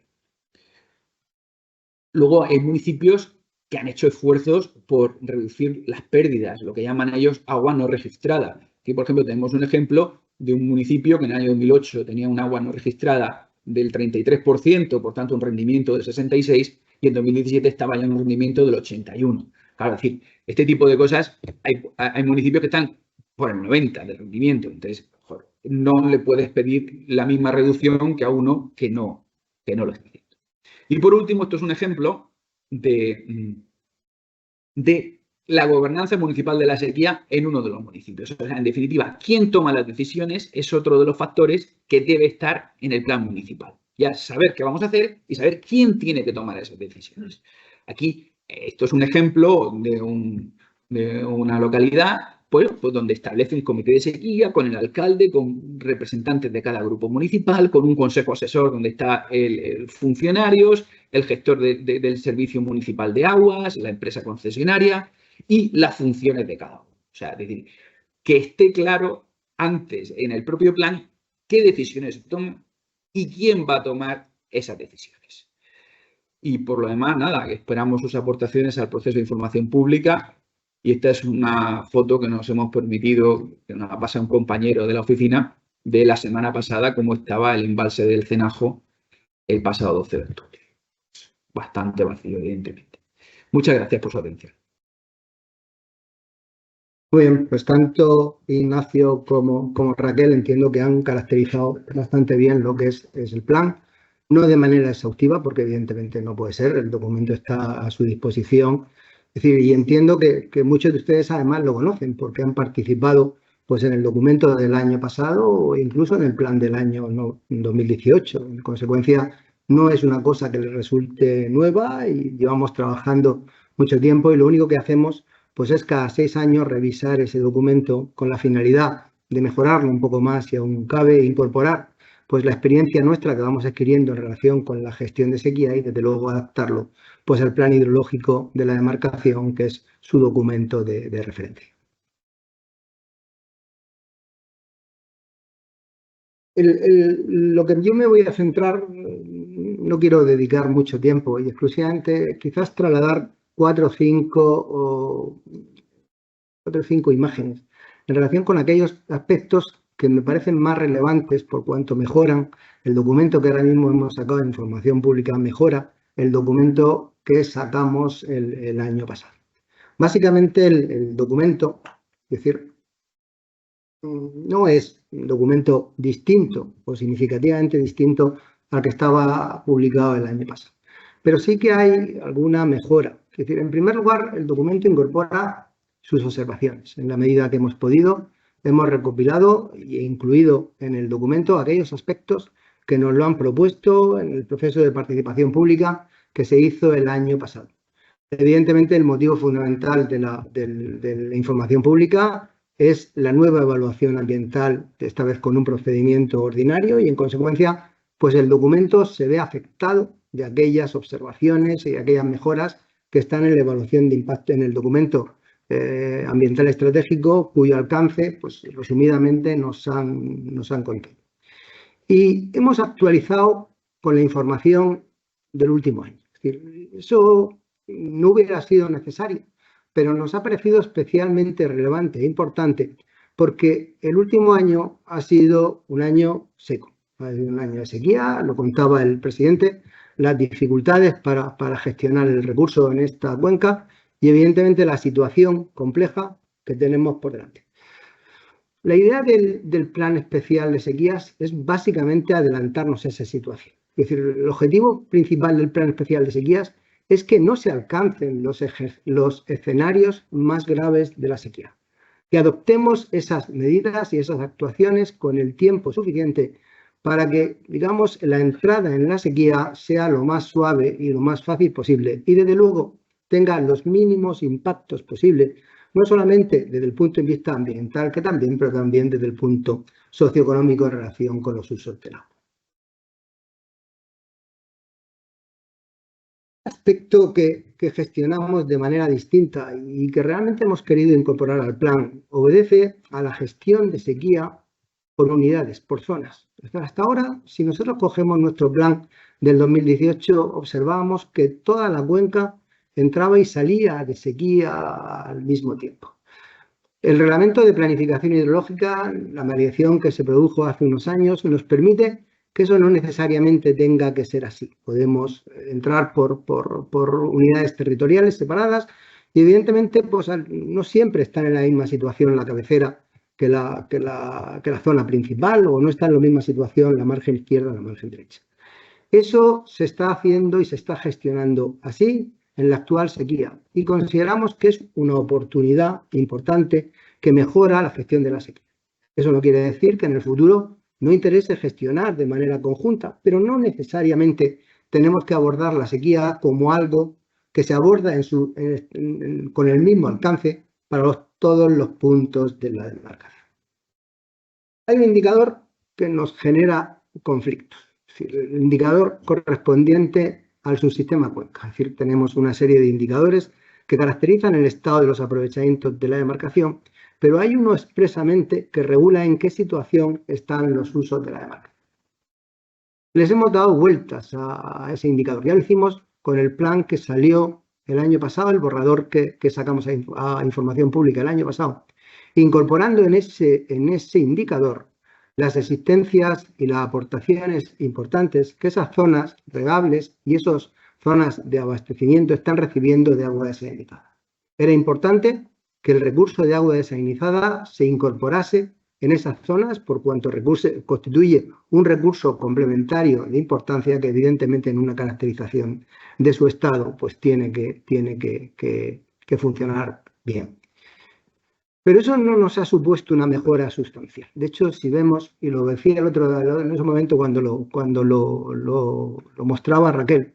Luego hay municipios que han hecho esfuerzos por reducir las pérdidas, lo que llaman ellos agua no registrada. Aquí, por ejemplo, tenemos un ejemplo de un municipio que en el año 2008 tenía un agua no registrada del 33%, por tanto un rendimiento del 66%, y en 2017 estaba ya en un rendimiento del 81%. Claro, es decir, este tipo de cosas, hay municipios que están por el 90% de rendimiento, entonces no le puedes pedir la misma reducción que a uno que no lo está haciendo. Y por último, esto es un ejemplo de la gobernanza municipal de la sequía en uno de los municipios. O sea, en definitiva, quién toma las decisiones es otro de los factores que debe estar en el plan municipal. Ya saber qué vamos a hacer y saber quién tiene que tomar esas decisiones. Aquí, esto es un ejemplo de una localidad pues donde establece un comité de sequía con el alcalde, con representantes de cada grupo municipal, con un consejo asesor donde está el funcionarios, el gestor del servicio municipal de aguas, la empresa concesionaria y las funciones de cada uno. O sea, es decir, que esté claro antes en el propio plan qué decisiones se toman y quién va a tomar esas decisiones. Y por lo demás, nada, esperamos sus aportaciones al proceso de información pública. Y esta es una foto que nos hemos permitido, que nos la pasa un compañero de la oficina, de la semana pasada, cómo estaba el embalse del Cenajo el pasado 12 de octubre. Bastante vacío, evidentemente. Muchas gracias por su atención. Muy bien, pues tanto Ignacio como Raquel entiendo que han caracterizado bastante bien lo que es el plan. No de manera exhaustiva, porque evidentemente no puede ser, el documento está a su disposición. Es decir, y entiendo que muchos de ustedes además lo conocen porque han participado pues, en el documento del año pasado o incluso en el plan del año 2018. En consecuencia, no es una cosa que les resulte nueva y llevamos trabajando mucho tiempo y lo único que hacemos pues, es cada 6 años revisar ese documento con la finalidad de mejorarlo un poco más y aún cabe incorporar pues la experiencia nuestra que vamos adquiriendo en relación con la gestión de sequía y desde luego adaptarlo pues al plan hidrológico de la demarcación, que es su documento de referencia. Lo que yo me voy a centrar, no quiero dedicar mucho tiempo y exclusivamente quizás trasladar 4 o 5 imágenes en relación con aquellos aspectos que me parecen más relevantes por cuanto mejoran el documento que ahora mismo hemos sacado de información pública, mejora el documento que sacamos el año pasado. Básicamente el documento, es decir, no es un documento distinto o significativamente distinto al que estaba publicado el año pasado, pero sí que hay alguna mejora. Es decir, en primer lugar, el documento incorpora sus observaciones. En la medida que hemos podido, hemos recopilado e incluido en el documento aquellos aspectos que nos lo han propuesto en el proceso de participación pública que se hizo el año pasado. Evidentemente, el motivo fundamental de la información pública es la nueva evaluación ambiental, esta vez con un procedimiento ordinario y, en consecuencia, pues el documento se ve afectado de aquellas observaciones y aquellas mejoras que están en la evaluación de impacto en el documento ambiental estratégico, cuyo alcance, pues resumidamente, nos han contado. Y hemos actualizado con la información del último año. Es decir, eso no hubiera sido necesario, pero nos ha parecido especialmente relevante e importante porque el último año ha sido un año seco. ha habido un año de sequía, lo contaba el presidente, las dificultades para gestionar el recurso en esta cuenca y evidentemente la situación compleja que tenemos por delante. La idea del plan especial de sequías es básicamente adelantarnos a esa situación. Es decir, el objetivo principal del plan especial de sequías es que no se alcancen los escenarios más graves de la sequía. Que adoptemos esas medidas y esas actuaciones con el tiempo suficiente para que, digamos, la entrada en la sequía sea lo más suave y lo más fácil posible y, desde luego, tenga los mínimos impactos posibles, no solamente desde el punto de vista ambiental, que también, pero también desde el punto socioeconómico en relación con los usos del agua. Aspecto que gestionamos de manera distinta y que realmente hemos querido incorporar al plan obedece a la gestión de sequía por unidades, por zonas. Hasta ahora, si nosotros cogemos nuestro plan del 2018, observábamos que toda la cuenca entraba y salía de sequía al mismo tiempo. El reglamento de planificación hidrológica, la variación que se produjo hace unos años, nos permite que eso no necesariamente tenga que ser así. Podemos entrar por unidades territoriales separadas y, evidentemente, pues, no siempre están en la misma situación la cabecera que la zona principal, o no está en la misma situación la margen izquierda o la margen derecha. Eso se está haciendo y se está gestionando así en la actual sequía y consideramos que es una oportunidad importante que mejora la gestión de la sequía. Eso no quiere decir que en el futuro no interese gestionar de manera conjunta, pero no necesariamente tenemos que abordar la sequía como algo que se aborda con el mismo alcance para todos los puntos de la demarcación. Hay un indicador que nos genera conflictos, es decir, el indicador correspondiente al subsistema cuenca. Es decir, tenemos una serie de indicadores que caracterizan el estado de los aprovechamientos de la demarcación, pero hay uno expresamente que regula en qué situación están los usos de la demarcación. Les hemos dado vueltas a ese indicador. Ya lo hicimos con el plan que salió el año pasado, el borrador que sacamos a información pública el año pasado, incorporando en ese indicador las existencias y las aportaciones importantes que esas zonas regables y esas zonas de abastecimiento están recibiendo de agua desalinizada. Era importante que el recurso de agua desalinizada se incorporase en esas zonas por cuanto constituye un recurso complementario de importancia que, evidentemente, en una caracterización de su estado pues tiene que funcionar bien. Pero eso no nos ha supuesto una mejora sustancial. De hecho, si vemos, y lo decía en ese momento cuando lo mostraba Raquel,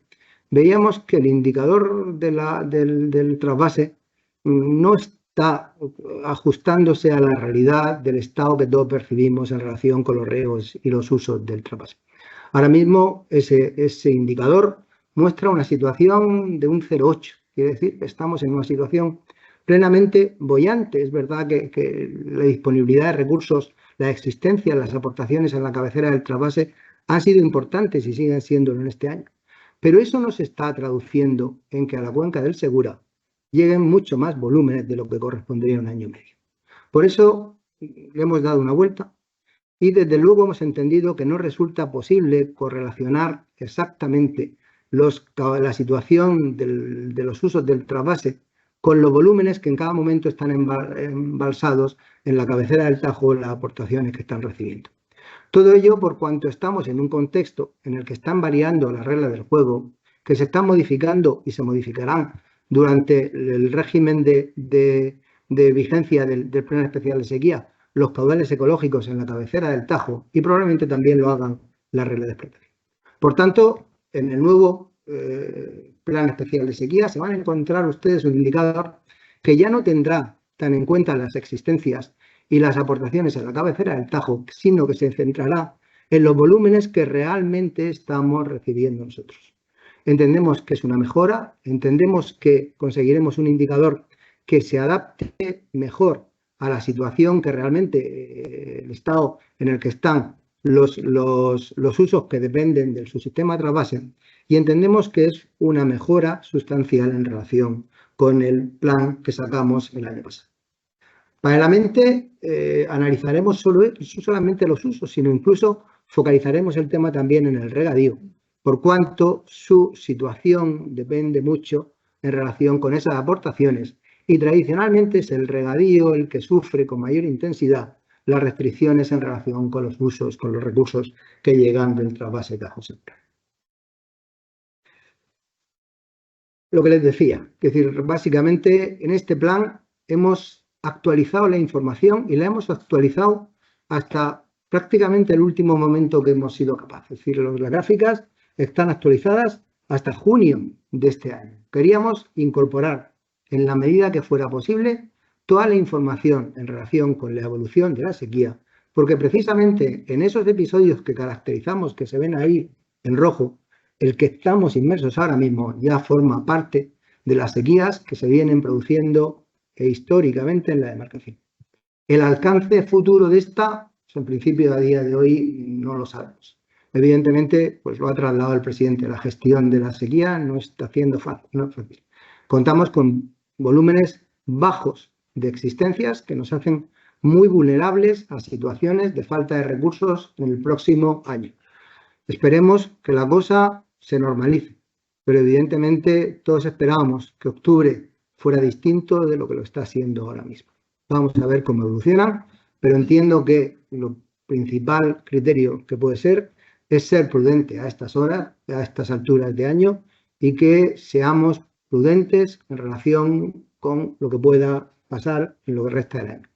veíamos que el indicador del trasvase no está ajustándose a la realidad del estado que todos percibimos en relación con los riegos y los usos del trasvase. Ahora mismo ese indicador muestra una situación de un 0,8, quiere decir que estamos en una situación plenamente boyante. Es verdad que la disponibilidad de recursos, la existencia, las aportaciones en la cabecera del trasvase han sido importantes y siguen siéndolo en este año. Pero eso no se está traduciendo en que a la cuenca del Segura lleguen mucho más volúmenes de lo que correspondería a un año y medio. Por eso le hemos dado una vuelta y desde luego hemos entendido que no resulta posible correlacionar exactamente la situación de los usos del trasvase con los volúmenes que en cada momento están embalsados en la cabecera del Tajo, las aportaciones que están recibiendo. Todo ello por cuanto estamos en un contexto en el que están variando las reglas del juego, que se están modificando y se modificarán durante el régimen de vigencia del Plan Especial de Sequía, los caudales ecológicos en la cabecera del Tajo y probablemente también lo hagan las reglas de explotación. Por tanto, en el nuevo Plan Especial de Sequía se van a encontrar ustedes un indicador que ya no tendrá tan en cuenta las existencias y las aportaciones en la cabecera del Tajo, sino que se centrará en los volúmenes que realmente estamos recibiendo nosotros. Entendemos que es una mejora, entendemos que conseguiremos un indicador que se adapte mejor a la situación que realmente el estado en el que están los usos que dependen del subsistema trasvase, y entendemos que es una mejora sustancial en relación con el plan que sacamos el año pasado. Paralelamente, analizaremos solamente los usos, sino incluso focalizaremos el tema también en el regadío, por cuanto su situación depende mucho en relación con esas aportaciones y tradicionalmente es el regadío el que sufre con mayor intensidad las restricciones en relación con los usos, con los recursos que llegan del trasvase Tajo-Segura. Lo que les decía, es decir, básicamente en este plan hemos actualizado la información y la hemos actualizado hasta prácticamente el último momento que hemos sido capaces. Es decir, las gráficas están actualizadas hasta junio de este año. Queríamos incorporar, en la medida que fuera posible, toda la información en relación con la evolución de la sequía, porque precisamente en esos episodios que caracterizamos, que se ven ahí en rojo, el que estamos inmersos ahora mismo ya forma parte de las sequías que se vienen produciendo históricamente en la demarcación. El alcance futuro de esta, pues en principio a día de hoy no lo sabemos. Evidentemente, pues lo ha trasladado el presidente, la gestión de la sequía no está haciendo fácil, no es fácil. Contamos con volúmenes bajos de existencias que nos hacen muy vulnerables a situaciones de falta de recursos en el próximo año. Esperemos que la cosa se normalice, pero evidentemente todos esperábamos que octubre fuera distinto de lo que lo está siendo ahora mismo. Vamos a ver cómo evoluciona, pero entiendo que lo principal criterio que puede ser es ser prudente a estas horas, a estas alturas de año, y que seamos prudentes en relación con lo que pueda pasar en lo que resta del año.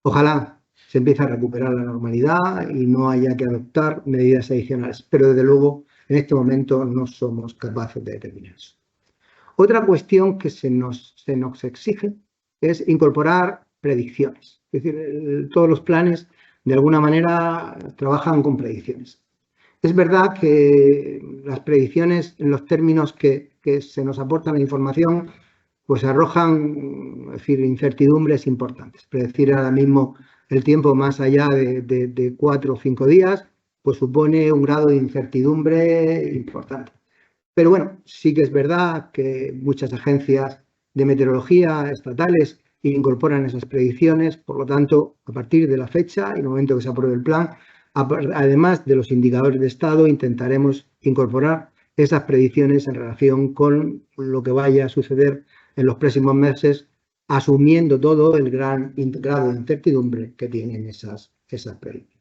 Ojalá se empiece a recuperar la normalidad y no haya que adoptar medidas adicionales, pero desde luego en este momento no somos capaces de determinar eso. Otra cuestión que se nos exige es incorporar predicciones. Es decir, todos los planes de alguna manera trabajan con predicciones. Es verdad que las predicciones en los términos que se nos aporta la información pues arrojan, es decir, incertidumbres importantes. Predecir ahora mismo el tiempo más allá de 4 o 5 días pues supone un grado de incertidumbre importante. Pero bueno, sí que es verdad que muchas agencias de meteorología estatales incorporan esas predicciones, por lo tanto, a partir de la fecha y el momento que se apruebe el plan, además de los indicadores de estado, intentaremos incorporar esas predicciones en relación con lo que vaya a suceder en los próximos meses, asumiendo todo el gran grado de incertidumbre que tienen esas predicciones.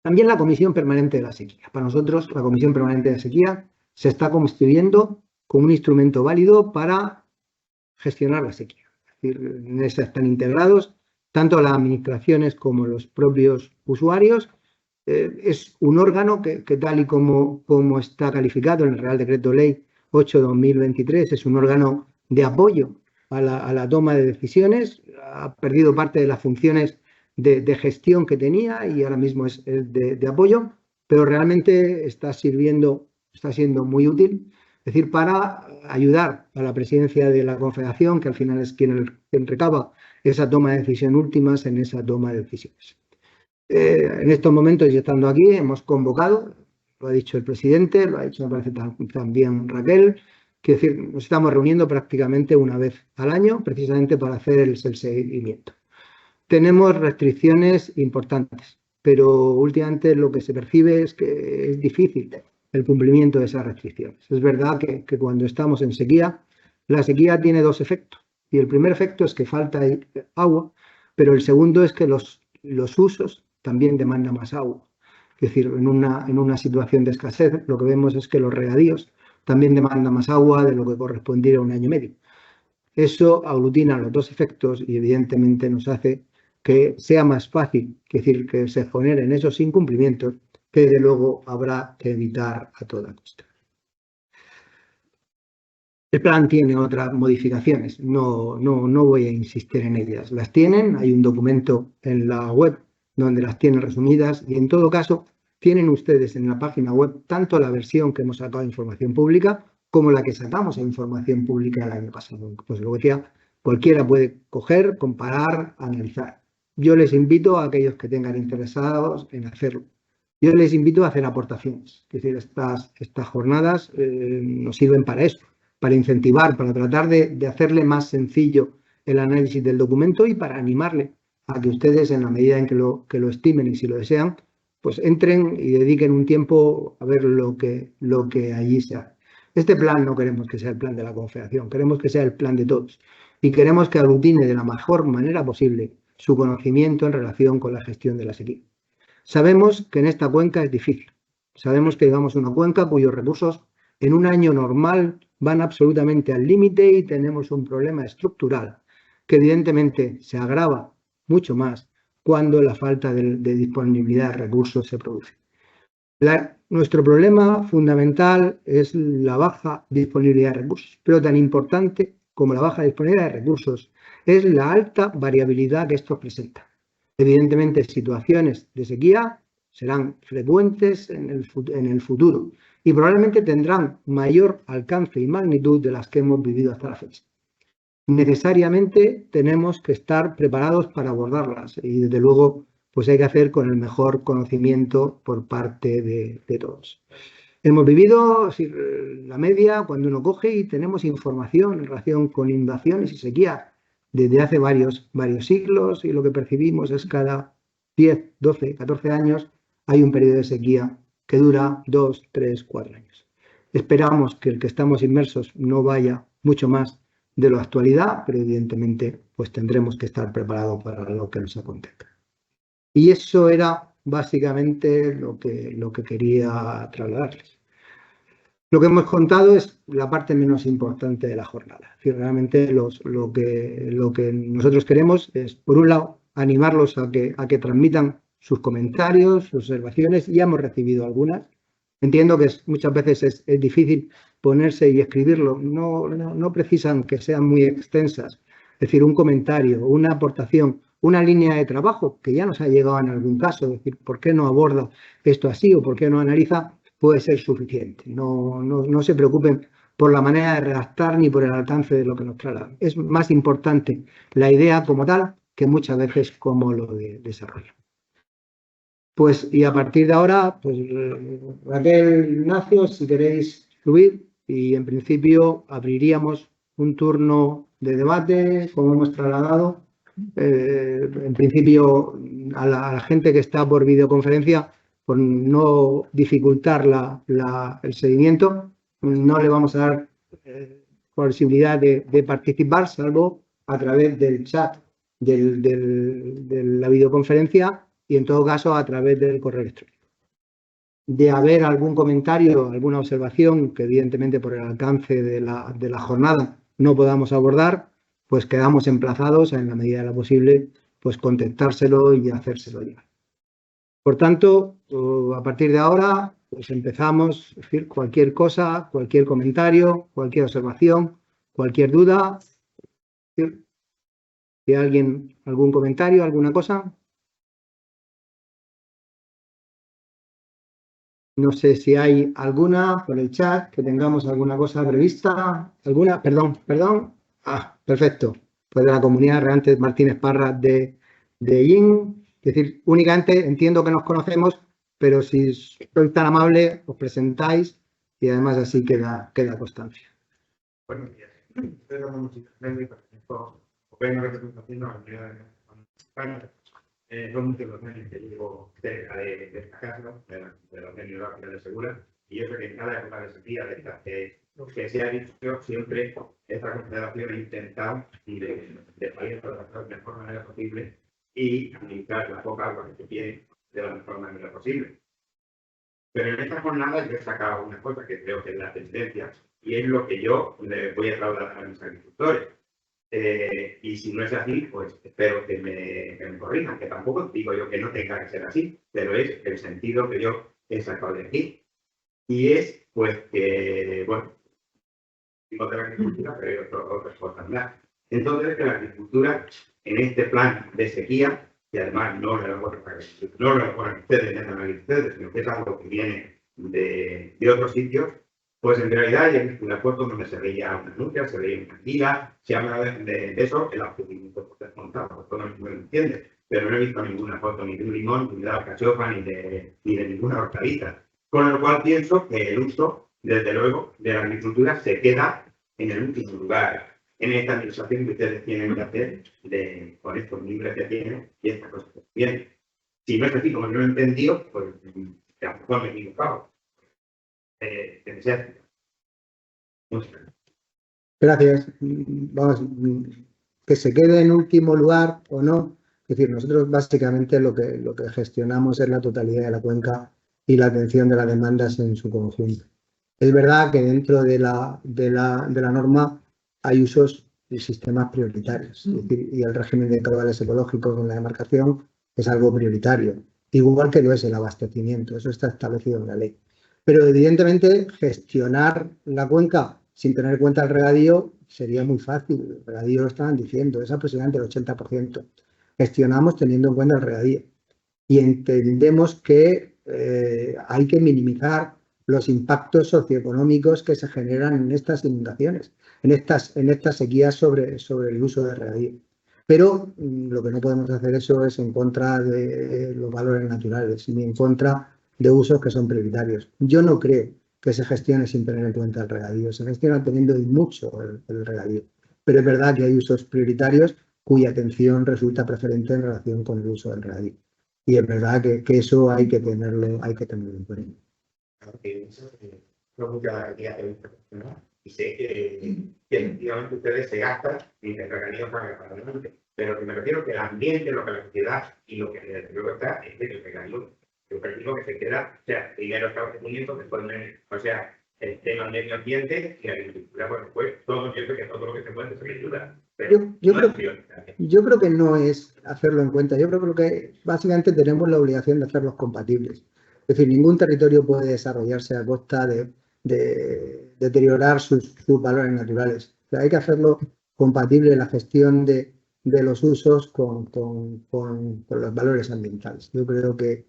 También la Comisión Permanente de la Sequía. Para nosotros, la Comisión Permanente de la Sequía se está constituyendo como un instrumento válido para gestionar la sequía. Es decir, en esa están integrados tanto las administraciones como los propios usuarios. Es un órgano que tal y como está calificado en el Real Decreto Ley 8/2023, es un órgano de apoyo a la toma de decisiones. Ha perdido parte de las funciones de gestión que tenía y ahora mismo es de apoyo, pero realmente está siendo muy útil, es decir, para ayudar a la presidencia de la Confederación, que al final es quien recaba esa toma de decisión últimas en esa toma de decisiones. En estos momentos, y estando aquí, hemos convocado, lo ha dicho el presidente, lo ha dicho me parece también Raquel, que es decir, nos estamos reuniendo prácticamente una vez al año, precisamente para hacer el seguimiento. Tenemos restricciones importantes, pero últimamente lo que se percibe es que es difícil el cumplimiento de esas restricciones. Es verdad que cuando estamos en sequía, la sequía tiene dos efectos. Y el primer efecto es que falta agua, pero el segundo es que los usos también demandan más agua. Es decir, en una situación de escasez, lo que vemos es que los regadíos también demandan más agua de lo que correspondiera a un año medio. Eso aglutina los dos efectos y evidentemente nos hace que sea más fácil, es decir, que se generen esos incumplimientos que desde luego habrá que evitar a toda costa. El plan tiene otras modificaciones, no voy a insistir en ellas. Las tienen, hay un documento en la web donde las tienen resumidas y en todo caso tienen ustedes en la página web tanto la versión que hemos sacado de información pública como la que sacamos en información pública el año pasado. Pues lo que decía, cualquiera puede coger, comparar, analizar. Yo les invito a aquellos que tengan interesados en hacerlo. Yo les invito a hacer aportaciones. Es decir, estas jornadas nos sirven para eso, para incentivar, para tratar de hacerle más sencillo el análisis del documento y para animarle a que ustedes, en la medida en que lo estimen y si lo desean, pues entren y dediquen un tiempo a ver lo que allí se hace. Este plan no queremos que sea el plan de la Confederación, queremos que sea el plan de todos y queremos que aglutine de la mejor manera posible su conocimiento en relación con la gestión de la sequía. Sabemos que en esta cuenca es difícil, sabemos que llevamos una cuenca cuyos recursos en un año normal van absolutamente al límite y tenemos un problema estructural que evidentemente se agrava mucho más cuando la falta de disponibilidad de recursos se produce. Nuestro problema fundamental es la baja disponibilidad de recursos, pero tan importante como la baja disponibilidad de recursos es la alta variabilidad que estos presentan. Evidentemente, situaciones de sequía serán frecuentes en el futuro y probablemente tendrán mayor alcance y magnitud de las que hemos vivido hasta la fecha. Necesariamente tenemos que estar preparados para abordarlas y, desde luego, pues hay que hacer con el mejor conocimiento por parte de todos. Hemos vivido la media cuando uno coge y tenemos información en relación con inundaciones y sequía desde hace varios siglos y lo que percibimos es cada 10, 12, 14 años hay un periodo de sequía que dura 2, 3, 4 años. Esperamos que el que estamos inmersos no vaya mucho más de la actualidad, pero evidentemente pues tendremos que estar preparados para lo que nos acontezca. Y eso era básicamente lo que quería trasladarles. Lo que hemos contado es la parte menos importante de la jornada. Es decir, realmente lo que nosotros queremos es, por un lado, animarlos a que transmitan sus comentarios, sus observaciones. Ya hemos recibido algunas. Entiendo que muchas veces es difícil ponerse y escribirlo. No precisan que sean muy extensas. Es decir, un comentario, una aportación, una línea de trabajo que ya nos ha llegado en algún caso. Es decir, ¿por qué no aborda esto así o por qué no analiza? Puede ser suficiente. No se preocupen por la manera de redactar ni por el alcance de lo que nos trasladan. Es más importante la idea como tal que muchas veces cómo lo desarrolla. Pues, y a partir de ahora, pues Raquel, Ignacio, si queréis subir, y en principio abriríamos un turno de debate, como hemos trasladado. En principio, a la gente que está por videoconferencia, por no dificultar el seguimiento, no le vamos a dar posibilidad de participar, salvo a través del chat de la videoconferencia y, en todo caso, a través del correo electrónico. De haber algún comentario, alguna observación que, evidentemente, por el alcance de la jornada no podamos abordar, pues quedamos emplazados, en la medida de lo posible, pues contestárselo y hacérselo llegar. Por tanto, a partir de ahora, pues empezamos, es decir, cualquier cosa, cualquier comentario, cualquier observación, cualquier duda. ¿Hay alguien, algún comentario, alguna cosa? No sé si hay alguna por el chat, que tengamos alguna cosa prevista. ¿Alguna? Perdón. Ah, perfecto. Pues de la comunidad Regantes Martínez Parra de IN. Es decir, únicamente entiendo que nos conocemos, pero si sois tan amable, os presentáis y además así queda constancia. Buenos días. Vengo representación a la comunidad de España. Son muchos años que llevo cerca de esta casa, de la Unión Europea de Segura, y yo creo que en cada época de sequía de esta que se ha dicho siempre, esta confederación ha intentado de país para tratar de la mejor manera posible y administrar la poca agua que se tiene de la mejor manera posible. Pero en esta jornada yo he sacado una cosa que creo que es la tendencia y es lo que yo le voy a trasladar a mis agricultores. Y si no es así, pues espero que me corrijan, que tampoco digo yo que no tenga que ser así, pero es el sentido que yo he sacado de aquí. Y es, pues, que, bueno, digo de la agricultura, pero hay otras cosas más. Entonces, que la agricultura, en este plan de sequía, y además no lo ponen ustedes, sino que es algo que viene de otros sitios, pues en realidad ya he visto una foto donde se veía una nutria, se veía una anguila, se habla de eso, el abastecimiento desmontado, todo no lo entiende, pero no he visto ninguna foto ni de un limón, ni de la alcachofa, ni de ninguna hortaliza. Con lo cual pienso que el uso, desde luego, de la agricultura se queda en el último lugar, en esta administración que ustedes tienen que hacer con estos libros que tienen y estas cosas que tienen. Si no es así como lo he entendido, pues a lo mejor me he equivocado. Gracias. Vamos, que se quede en último lugar o no. Es decir, nosotros básicamente lo que gestionamos es la totalidad de la cuenca y la atención de las demandas en su conjunto. Es verdad que dentro de la norma hay usos y sistemas prioritarios. Es decir, y el régimen de caudales ecológicos en la demarcación es algo prioritario, igual que lo es el abastecimiento. Eso está establecido en la ley. Pero evidentemente gestionar la cuenca sin tener en cuenta el regadío sería muy fácil. El regadío lo estaban diciendo, es aproximadamente el 80%. Gestionamos teniendo en cuenta el regadío. Y entendemos que hay que minimizar los impactos socioeconómicos que se generan en estas inundaciones, en estas sequías sobre el uso del regadío. Pero lo que no podemos hacer eso es en contra de los valores naturales, ni en contra de usos que son prioritarios. Yo no creo que se gestione sin tener en cuenta el regadío, se gestiona teniendo mucho el regadío. Pero es verdad que hay usos prioritarios cuya atención resulta preferente en relación con el uso del regadío. Y es verdad que eso hay que tenerlo en cuenta. Y sé que efectivamente ustedes se gastan y el regadío paga para adelante. Pero que me refiero que el ambiente, lo que la sociedad y lo que luego está es que el regadío, yo practico que se queda, o sea, primero el abastecimiento, después, o sea, el tema medio ambiente y agricultura, bueno, pues todo yo creo que todo lo que se puede se ayuda. Yo creo que no es hacerlo en cuenta. Yo creo que básicamente tenemos la obligación de hacerlos compatibles. Es decir, ningún territorio puede desarrollarse a costa de deteriorar sus valores naturales. O sea, hay que hacerlo compatible la gestión de los usos con los valores ambientales. Yo creo que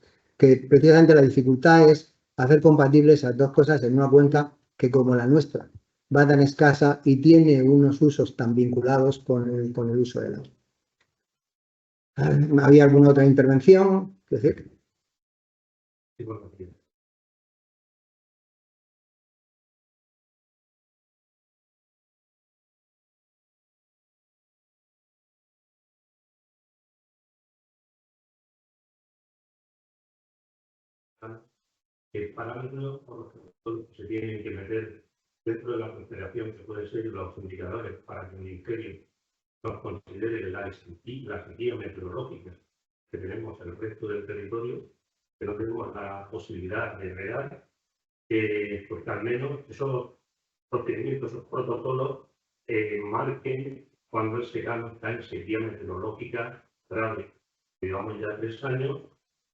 precisamente la dificultad es hacer compatibles esas dos cosas en una cuenca que, como la nuestra, va tan escasa y tiene unos usos tan vinculados con el uso del agua. ¿Había alguna otra intervención? Es decir, Sí, bueno, sí. ¿Qué parámetros por los que se tienen que meter dentro de la consideración que pueden ser los indicadores para que el Ministerio nos considere la sequía meteorológica que tenemos en el resto del territorio, que no tenemos la posibilidad de regar, pues al menos esos procedimientos, esos protocolos marquen cuando el secano está en sequía meteorológica grave? Llevamos ya 3 años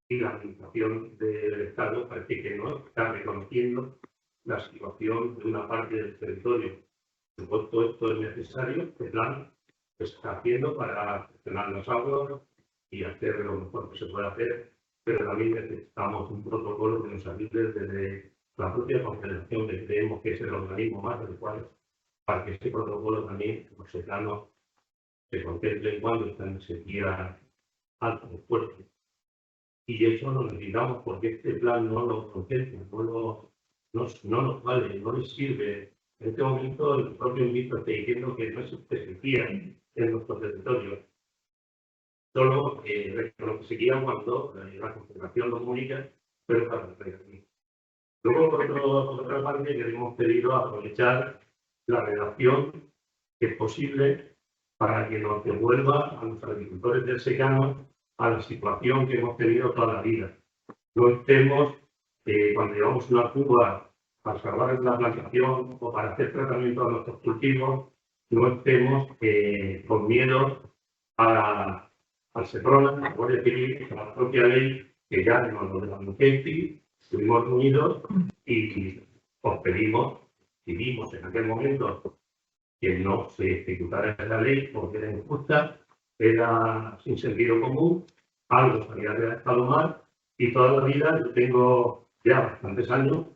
y la administración del Estado parece que no está reconociendo la situación de una parte del territorio. Por supuesto, esto es necesario, el plan que se está haciendo para gestionar los aguas y hacer lo mejor que se puede hacer, pero también necesitamos un protocolo que nos ayude desde la propia Confederación, que creemos que es el organismo más adecuado para que este protocolo también, como se plano, se contemple cuando está en sequía alta o fuerte. Y eso lo necesitamos porque este plan no lo contempla, no nos vale, no les sirve. En este momento el propio ministro está diciendo que no existe sequía en nuestro territorio. Solo lo que sería cuando la Confederación lo comunica, pero para el regadío. Luego, por otra parte, queremos pedido aprovechar la relación que es posible para que nos devuelva a los agricultores del secano a la situación que hemos tenido toda la vida. No estemos, cuando llevamos una cuba para salvar la plantación o para hacer tratamiento a nuestros cultivos, no estemos con miedo al SEPRONA, a la Guardia Civil, a la propia ley, que ya nos lo de la Muqueti, estuvimos unidos y os pedimos en aquel momento que no se ejecutara esa ley porque era injusta, era sin sentido común, algo se había redactado mal y toda la vida, yo tengo ya bastantes años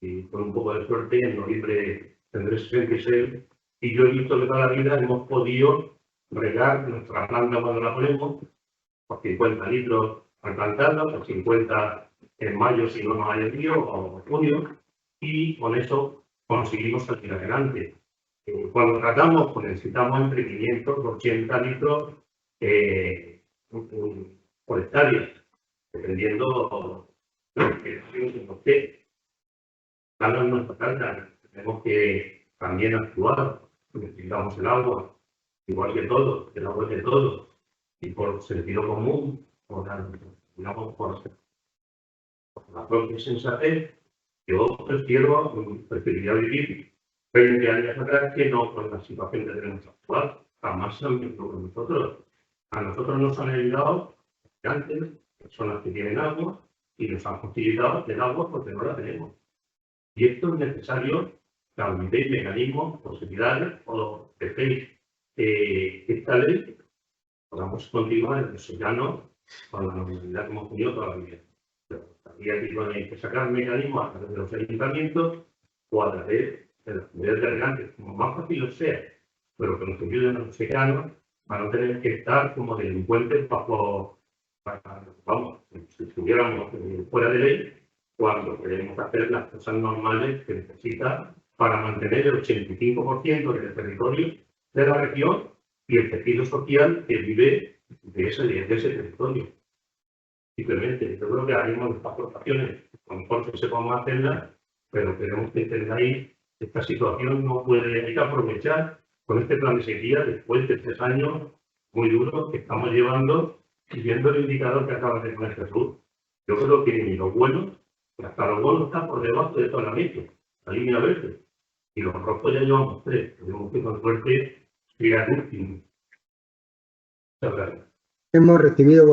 y con un poco de suerte en noviembre tendré 66 y yo he visto que toda la vida hemos podido regar nuestra planta cuando la ponemos por 50 litros al plantarla, por 50 en mayo si no hay río o junio y con eso conseguimos salir adelante. Cuando tratamos, pues necesitamos entre 500 y 80 litros por hectárea. dependiendo de qué calor nuestra carga. Tenemos que también actuar, necesitamos el agua, igual que todos, el agua es de todos, y por sentido común, por la propia sensatez, yo preferiría vivir 20 años atrás que no con la situación que tenemos actual. Jamás se han visto con nosotros. A nosotros nos han ayudado antes, personas que tienen agua, y nos han facilitado el agua porque no la tenemos. Y esto es necesario que habilitéis mecanismos, posibilidades, o dejéis esta ley, podamos continuar en el Secano con la normalidad que hemos tenido toda la vida. Y aquí tenéis que sacar mecanismos a través de los ayuntamientos o a través de las comunidades delegantes, como más fácil lo sea, pero que nos ayuden a los secanos para no tener que estar como delincuentes vamos, si estuviéramos fuera de ley, cuando queremos hacer las cosas normales que necesita para mantener el 85% del territorio de la región y el tejido social que vive de ese territorio. Simplemente, yo creo que haremos estas aportaciones, a lo mejor que sepamos hacerlas, pero tenemos que entendáis que esta situación no puede, hay que aprovechar con este plan de sequía después de 3 años muy duros que estamos llevando y viendo el indicador que acaba de poner Jesús. Yo creo que ni los buenos, hasta los buenos están por debajo de toda la media, la línea verde, y los rojos ya llevamos 3, tenemos que con suerte llegar al último. Muchas gracias. Hemos recibido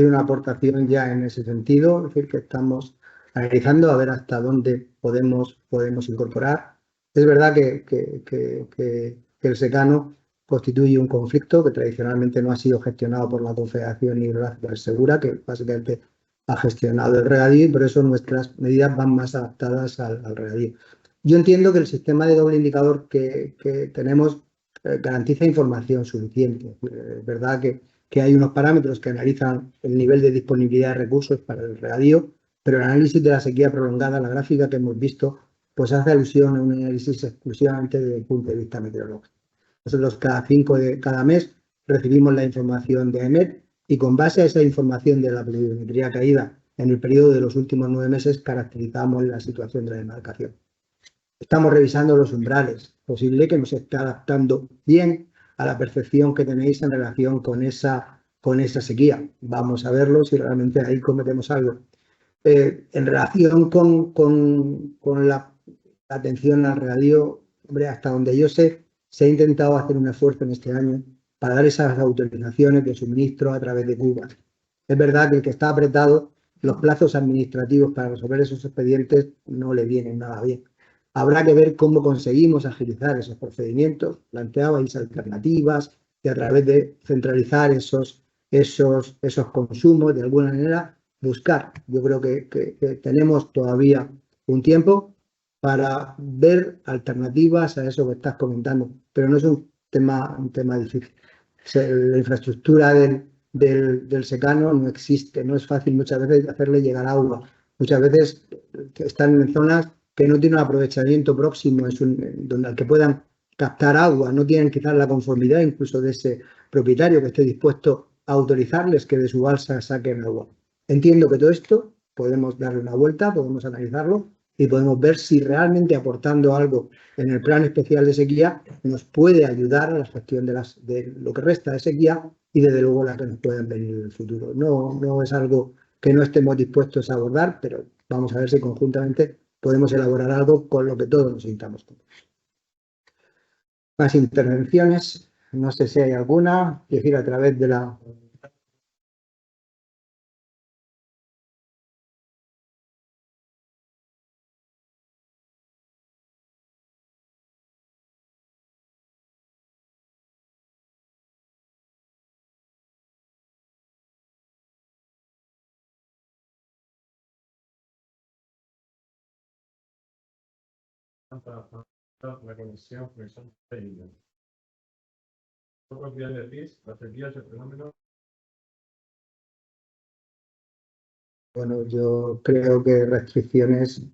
una aportación ya en ese sentido, es decir, que estamos analizando a ver hasta dónde podemos incorporar. Es verdad que el secano constituye un conflicto que tradicionalmente no ha sido gestionado por la Confederación Hidrográfica del Segura, que básicamente ha gestionado el regadío, y por eso nuestras medidas van más adaptadas al regadío. Yo entiendo que el sistema de doble indicador que tenemos garantiza información suficiente. Es verdad que hay unos parámetros que analizan el nivel de disponibilidad de recursos para el regadío, pero el análisis de la sequía prolongada, la gráfica que hemos visto, pues hace alusión a un análisis exclusivamente desde el punto de vista meteorológico. Nosotros cada mes recibimos la información de EMET y con base a esa información de la pluviometría caída en el periodo de los últimos 9 meses caracterizamos la situación de la demarcación. Estamos revisando los umbrales. Es posible que nos esté adaptando bien a la percepción que tenéis en relación con esa sequía. Vamos a verlo si realmente ahí cometemos algo. En relación con la atención al regadío, hombre, hasta donde yo sé, se ha intentado hacer un esfuerzo en este año para dar esas autorizaciones de suministro a través de Cuba. Es verdad que el que está apretado, los plazos administrativos para resolver esos expedientes no le vienen nada bien. Habrá que ver cómo conseguimos agilizar esos procedimientos. Planteabais alternativas y a través de centralizar esos consumos, de alguna manera, buscar. Yo creo que tenemos todavía un tiempo para ver alternativas a eso que estás comentando, pero no es un tema difícil. La infraestructura del secano no existe, no es fácil muchas veces hacerle llegar agua. Muchas veces están en zonas que no tienen un aprovechamiento próximo, donde al que puedan captar agua, no tienen quizás la conformidad incluso de ese propietario que esté dispuesto a autorizarles que de su balsa saquen agua. Entiendo que todo esto podemos darle una vuelta, podemos analizarlo y podemos ver si realmente aportando algo en el plan especial de sequía nos puede ayudar a la gestión de lo que resta de sequía y desde luego la que nos pueden venir en el futuro. No es algo que no estemos dispuestos a abordar, pero vamos a ver si conjuntamente podemos elaborar algo con lo que todos nos sintamos cómodos. Más intervenciones, no sé si hay alguna, es decir, a través de la... La condición que son técnicas. Otros días decís, la sequía es el fenómeno. Bueno, yo creo que restricciones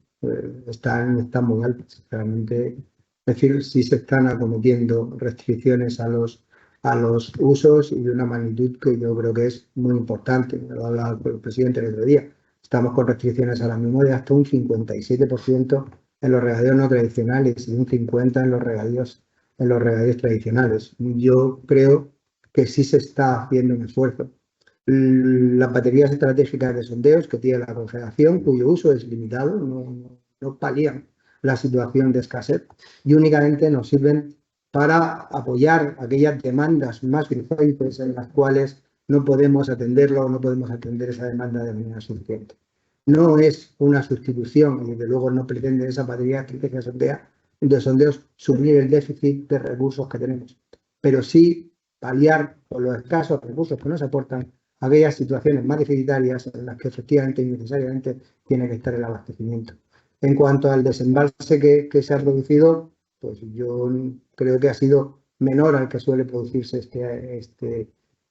están muy altas, sinceramente. Es decir, si se están acometiendo restricciones a los a los usos y de una magnitud que yo creo que es muy importante. Lo hablaba el presidente el otro día. Estamos con restricciones ahora mismo de hasta un 57% en los regadíos no tradicionales y un 50% en los regadíos tradicionales. Yo creo que sí se está haciendo un esfuerzo. Las baterías estratégicas de sondeos que tiene la Confederación, cuyo uso es limitado, no palían la situación de escasez y únicamente nos sirven para apoyar aquellas demandas más urgentes en las cuales no podemos atenderlo o no podemos atender esa demanda de manera suficiente. No es una sustitución y desde luego no pretende esa batería estratégica de sondeos suplir el déficit de recursos que tenemos, pero sí paliar con los escasos recursos que nos aportan aquellas situaciones más deficitarias en las que efectivamente y necesariamente tiene que estar el abastecimiento. En cuanto al desembalse que se ha producido, pues yo creo que ha sido menor al que suele producirse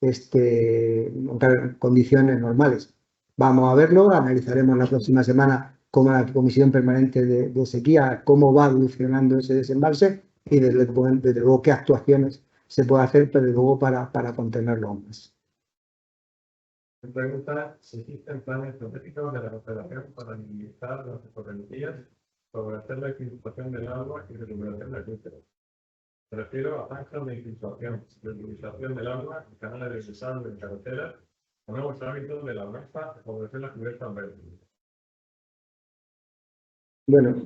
en condiciones normales. Vamos a verlo, analizaremos la próxima semana como la Comisión Permanente de Sequía, cómo va evolucionando ese desembalse y desde luego qué actuaciones se puede hacer, pero desde luego para contenerlo aún más. Me pregunta si existen planes estratégicos de la Confederación para minimizar las dependencias, favorecer la infiltración del agua y recuperación del acuífero. Me refiero a zanjas de infiltración, reutilización del agua, canales de desagüe en carreteras, o nuevos hábitos de la granja, favorecer la cubierta verde. Bueno,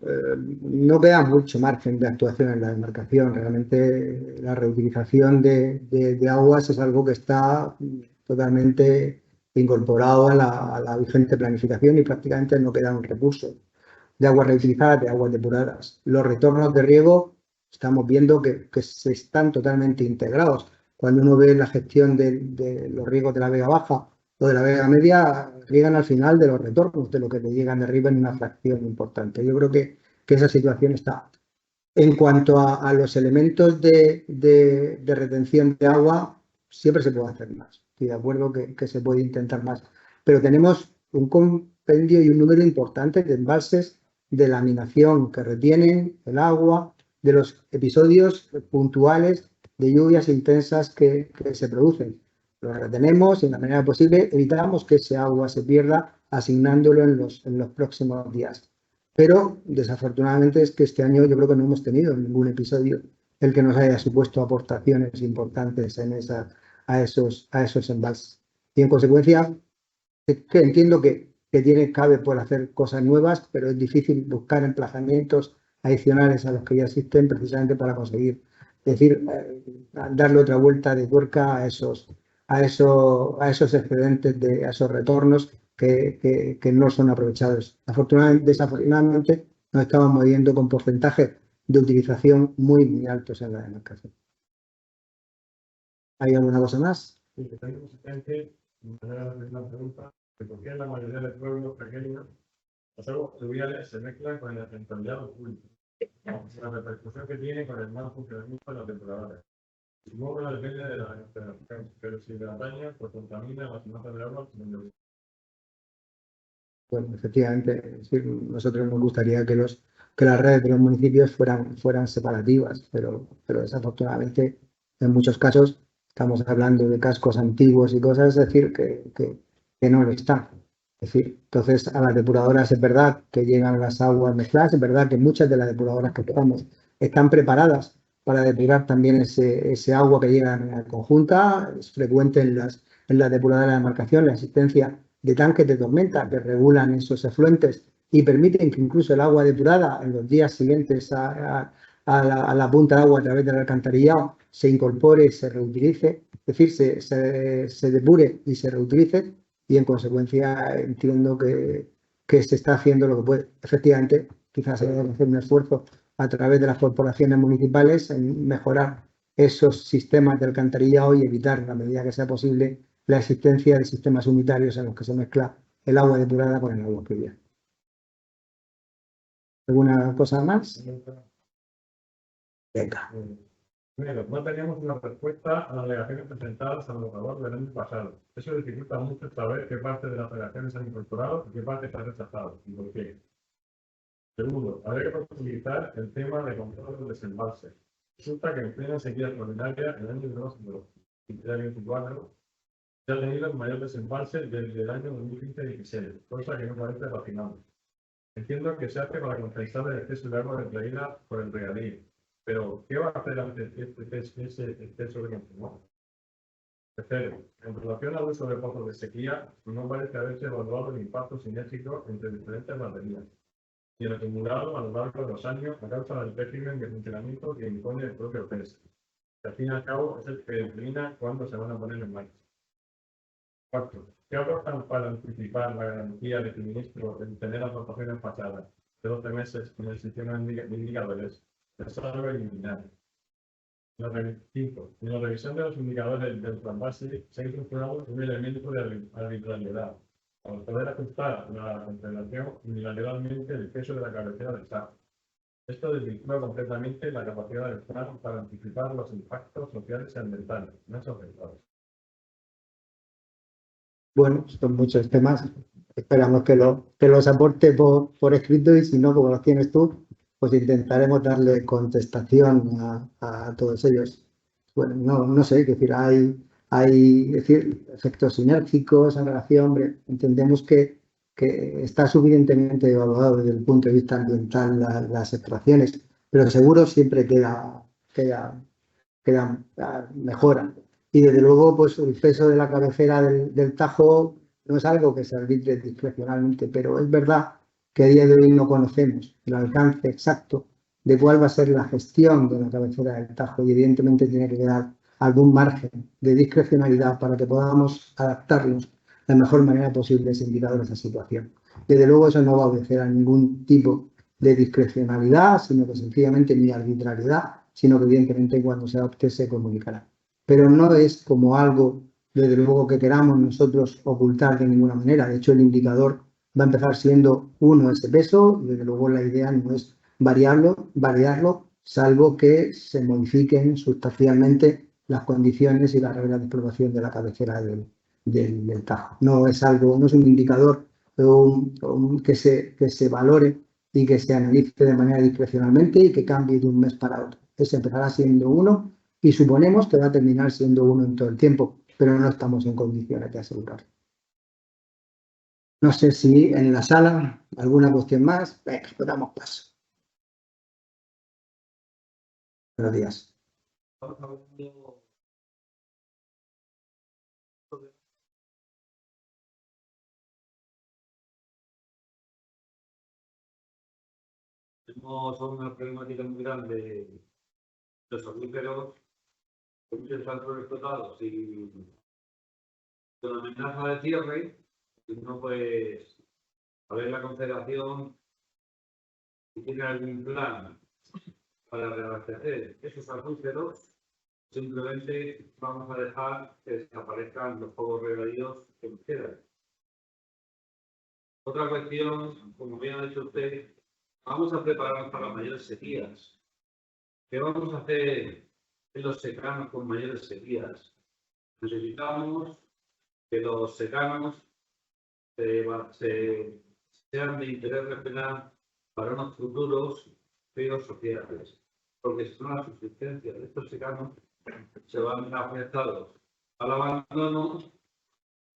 no queda mucho margen de actuación en la demarcación. Realmente la reutilización de aguas es algo que está totalmente incorporado a la vigente planificación y prácticamente no queda un recurso de aguas reutilizadas, de aguas depuradas. Los retornos de riego estamos viendo que se están totalmente integrados. Cuando uno ve la gestión de los riegos de la Vega Baja o de la Vega Media, llegan al final de los retornos, de lo que le llegan de arriba en una fracción importante. Yo creo que esa situación está. En cuanto a los elementos de retención de agua, siempre se puede hacer más. Estoy de acuerdo que se puede intentar más. Pero tenemos un compendio y un número importante de embalses de laminación que retienen el agua, de los episodios puntuales de lluvias intensas que se producen. Lo retenemos y de la manera posible evitamos que ese agua se pierda asignándolo en los próximos días. Pero desafortunadamente es que este año yo creo que no hemos tenido ningún episodio el que nos haya supuesto aportaciones importantes a esos embalses. Y en consecuencia, que entiendo que cabe por hacer cosas nuevas, pero es difícil buscar emplazamientos adicionales a los que ya existen precisamente para conseguir, darle otra vuelta de tuerca a esos excedentes, a esos retornos que no son aprovechados. Desafortunadamente, nos estamos moviendo con porcentajes de utilización muy altos en la demarcación. ¿Hay alguna cosa más? Sí, que tenemos gente, una pregunta, de por qué en la mayoría de pueblos pequeños los aguas pluviales se mezclan con el alcantarillado público. La repercusión que tiene con el mal funcionamiento de las depuradoras. Supongo que no depende de la generación, pero si de daña, pues contamina las masas de agua. Bueno, efectivamente, nosotros nos gustaría que las redes de los municipios fueran separativas, pero desafortunadamente en muchos casos estamos hablando de cascos antiguos y cosas, es decir, que no lo están. Es decir, entonces a las depuradoras es verdad que llegan las aguas mezcladas, es verdad que muchas de las depuradoras que tenemos están preparadas para depurar también ese agua que llega en conjunta. Es frecuente en las depuradoras de demarcación la existencia de tanques de tormenta que regulan esos efluentes y permiten que incluso el agua depurada en los días siguientes a la punta de agua a través del alcantarillado se incorpore y se reutilice, es decir, se depure y se reutilice, y en consecuencia entiendo que se está haciendo lo que puede. Efectivamente, quizás se debe hacer un esfuerzo a través de las corporaciones municipales en mejorar esos sistemas de alcantarillado y evitar, en la medida que sea posible, la existencia de sistemas unitarios en los que se mezcla el agua depurada con el agua pluvial. ¿Alguna cosa más? Venga. Primero, no teníamos una respuesta a las alegaciones presentadas al borrador del año pasado. Eso dificulta mucho saber qué parte de las alegaciones han incorporado y qué parte se ha rechazado y por qué. Segundo, habría que profundizar el tema de control del desembalse. Resulta que en plena sequía extraordinaria, en el año 2024, se ha tenido el mayor desembalse desde el año 2015-16, cosa que no parece razonable. Entiendo que se hace para compensar el exceso de agua retraída por el regadío, pero ¿qué va a hacer ante ese exceso de consumo? Tercero, en relación al uso de pozos de sequía, no parece haberse evaluado el impacto sinérgico entre diferentes baterías y el acumulado a lo largo de los años a causa del régimen de funcionamiento que impone el propio PES, que al fin y al cabo es el que determina cuándo se van a poner en marcha. Cuarto, ¿qué aportan para anticipar la garantía de suministro en tener aportaciones pasadas de 12 meses en el sistema de indicadores? Es algo eliminado. Quinto, en la revisión de los indicadores del trasvase se ha incorporado un elemento de arbitrariedad para poder ajustar la confederación unilateralmente el peso de la cabecera del Estado. Esto desvirtúa completamente la capacidad del plan para anticipar los impactos sociales y ambientales no afectados. Bueno, son muchos temas. Esperamos que los aporte por escrito y si no, como los tienes tú, pues intentaremos darle contestación a todos ellos. Bueno, no sé, es decir, hay efectos sinérgicos en relación, hombre, entendemos que está suficientemente evaluado desde el punto de vista ambiental las extracciones, pero seguro siempre queda mejora. Y desde luego, pues el peso de la cabecera del Tajo no es algo que se arbitre discrecionalmente, pero es verdad que a día de hoy no conocemos el alcance exacto de cuál va a ser la gestión de la cabecera del Tajo y evidentemente tiene que quedar algún margen de discrecionalidad para que podamos adaptarnos de la mejor manera posible sin mirar a esa situación. Desde luego eso no va a obedecer a ningún tipo de discrecionalidad, sino que sencillamente ni arbitrariedad, sino que evidentemente cuando se adopte se comunicará. Pero no es como algo, desde luego, que queramos nosotros ocultar de ninguna manera. De hecho, el indicador va a empezar siendo 1 ese peso, y desde luego la idea no es variarlo, salvo que se modifiquen sustancialmente las condiciones y las reglas de explotación de la cabecera del Tajo. No es un indicador que se valore y que se analice de manera discrecionalmente y que cambie de un mes para otro. Ese empezará siendo 1 y suponemos que va a terminar siendo 1 en todo el tiempo, pero no estamos en condiciones de asegurarlo. No sé si en la sala alguna cuestión más. Venga, pues damos paso. Buenos días. Tenemos una problemática muy grande de los acuíferos, con muchos campos explotados y con amenaza de cierre, y no pues a ver la Confederación si tiene algún plan para reabastecer esos acuíferos. Simplemente vamos a dejar que desaparezcan los pocos regadíos que nos quedan. Otra cuestión, como bien ha dicho usted, vamos a prepararnos para mayores sequías. ¿Qué vamos a hacer en los secanos con mayores sequías? Necesitamos que los secanos sean de interés regional para unos futuros ríos sociales, porque si no, la subsistencia de estos secanos se van afectados al abandono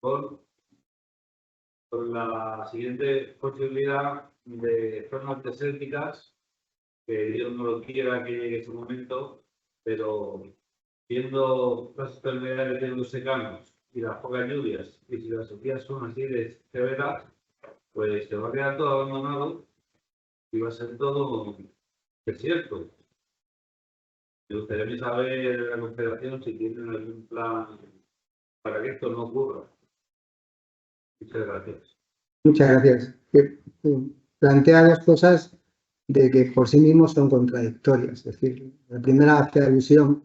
por la siguiente posibilidad de zonas desérticas, que Dios no lo quiera que llegue ese momento, pero viendo las enfermedades de los secanos y las pocas lluvias, y si las sequías son así de severas, pues se va a quedar todo abandonado y va a ser todo desierto. Me gustaría saber la Confederación si tienen algún plan para que esto no ocurra. Muchas gracias. Muchas gracias. Plantea dos cosas de que por sí mismos son contradictorias. Es decir, la primera hace alusión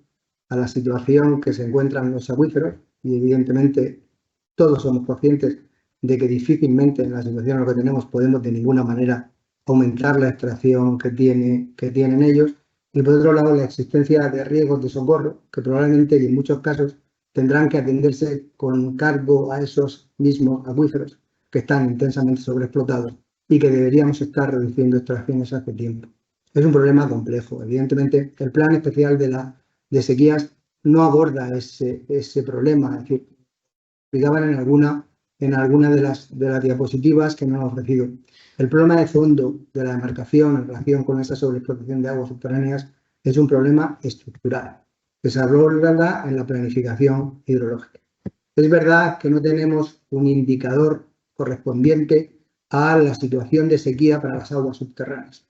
a la situación que se encuentran los acuíferos y evidentemente todos somos conscientes de que difícilmente en la situación en la que tenemos podemos de ninguna manera aumentar la extracción que tienen ellos. Y por otro lado, la existencia de riesgos de socorro que probablemente y en muchos casos tendrán que atenderse con cargo a esos mismos acuíferos que están intensamente sobreexplotados y que deberíamos estar reduciendo extracciones hace tiempo. Es un problema complejo. Evidentemente, el Plan Especial de Sequías no aborda ese problema. Es decir, explicaban en alguna de las diapositivas que nos han ofrecido. El problema de fondo de la demarcación en relación con esa sobreexplotación de aguas subterráneas es un problema estructural que se aborda en la planificación hidrológica. Es verdad que no tenemos un indicador correspondiente a la situación de sequía para las aguas subterráneas.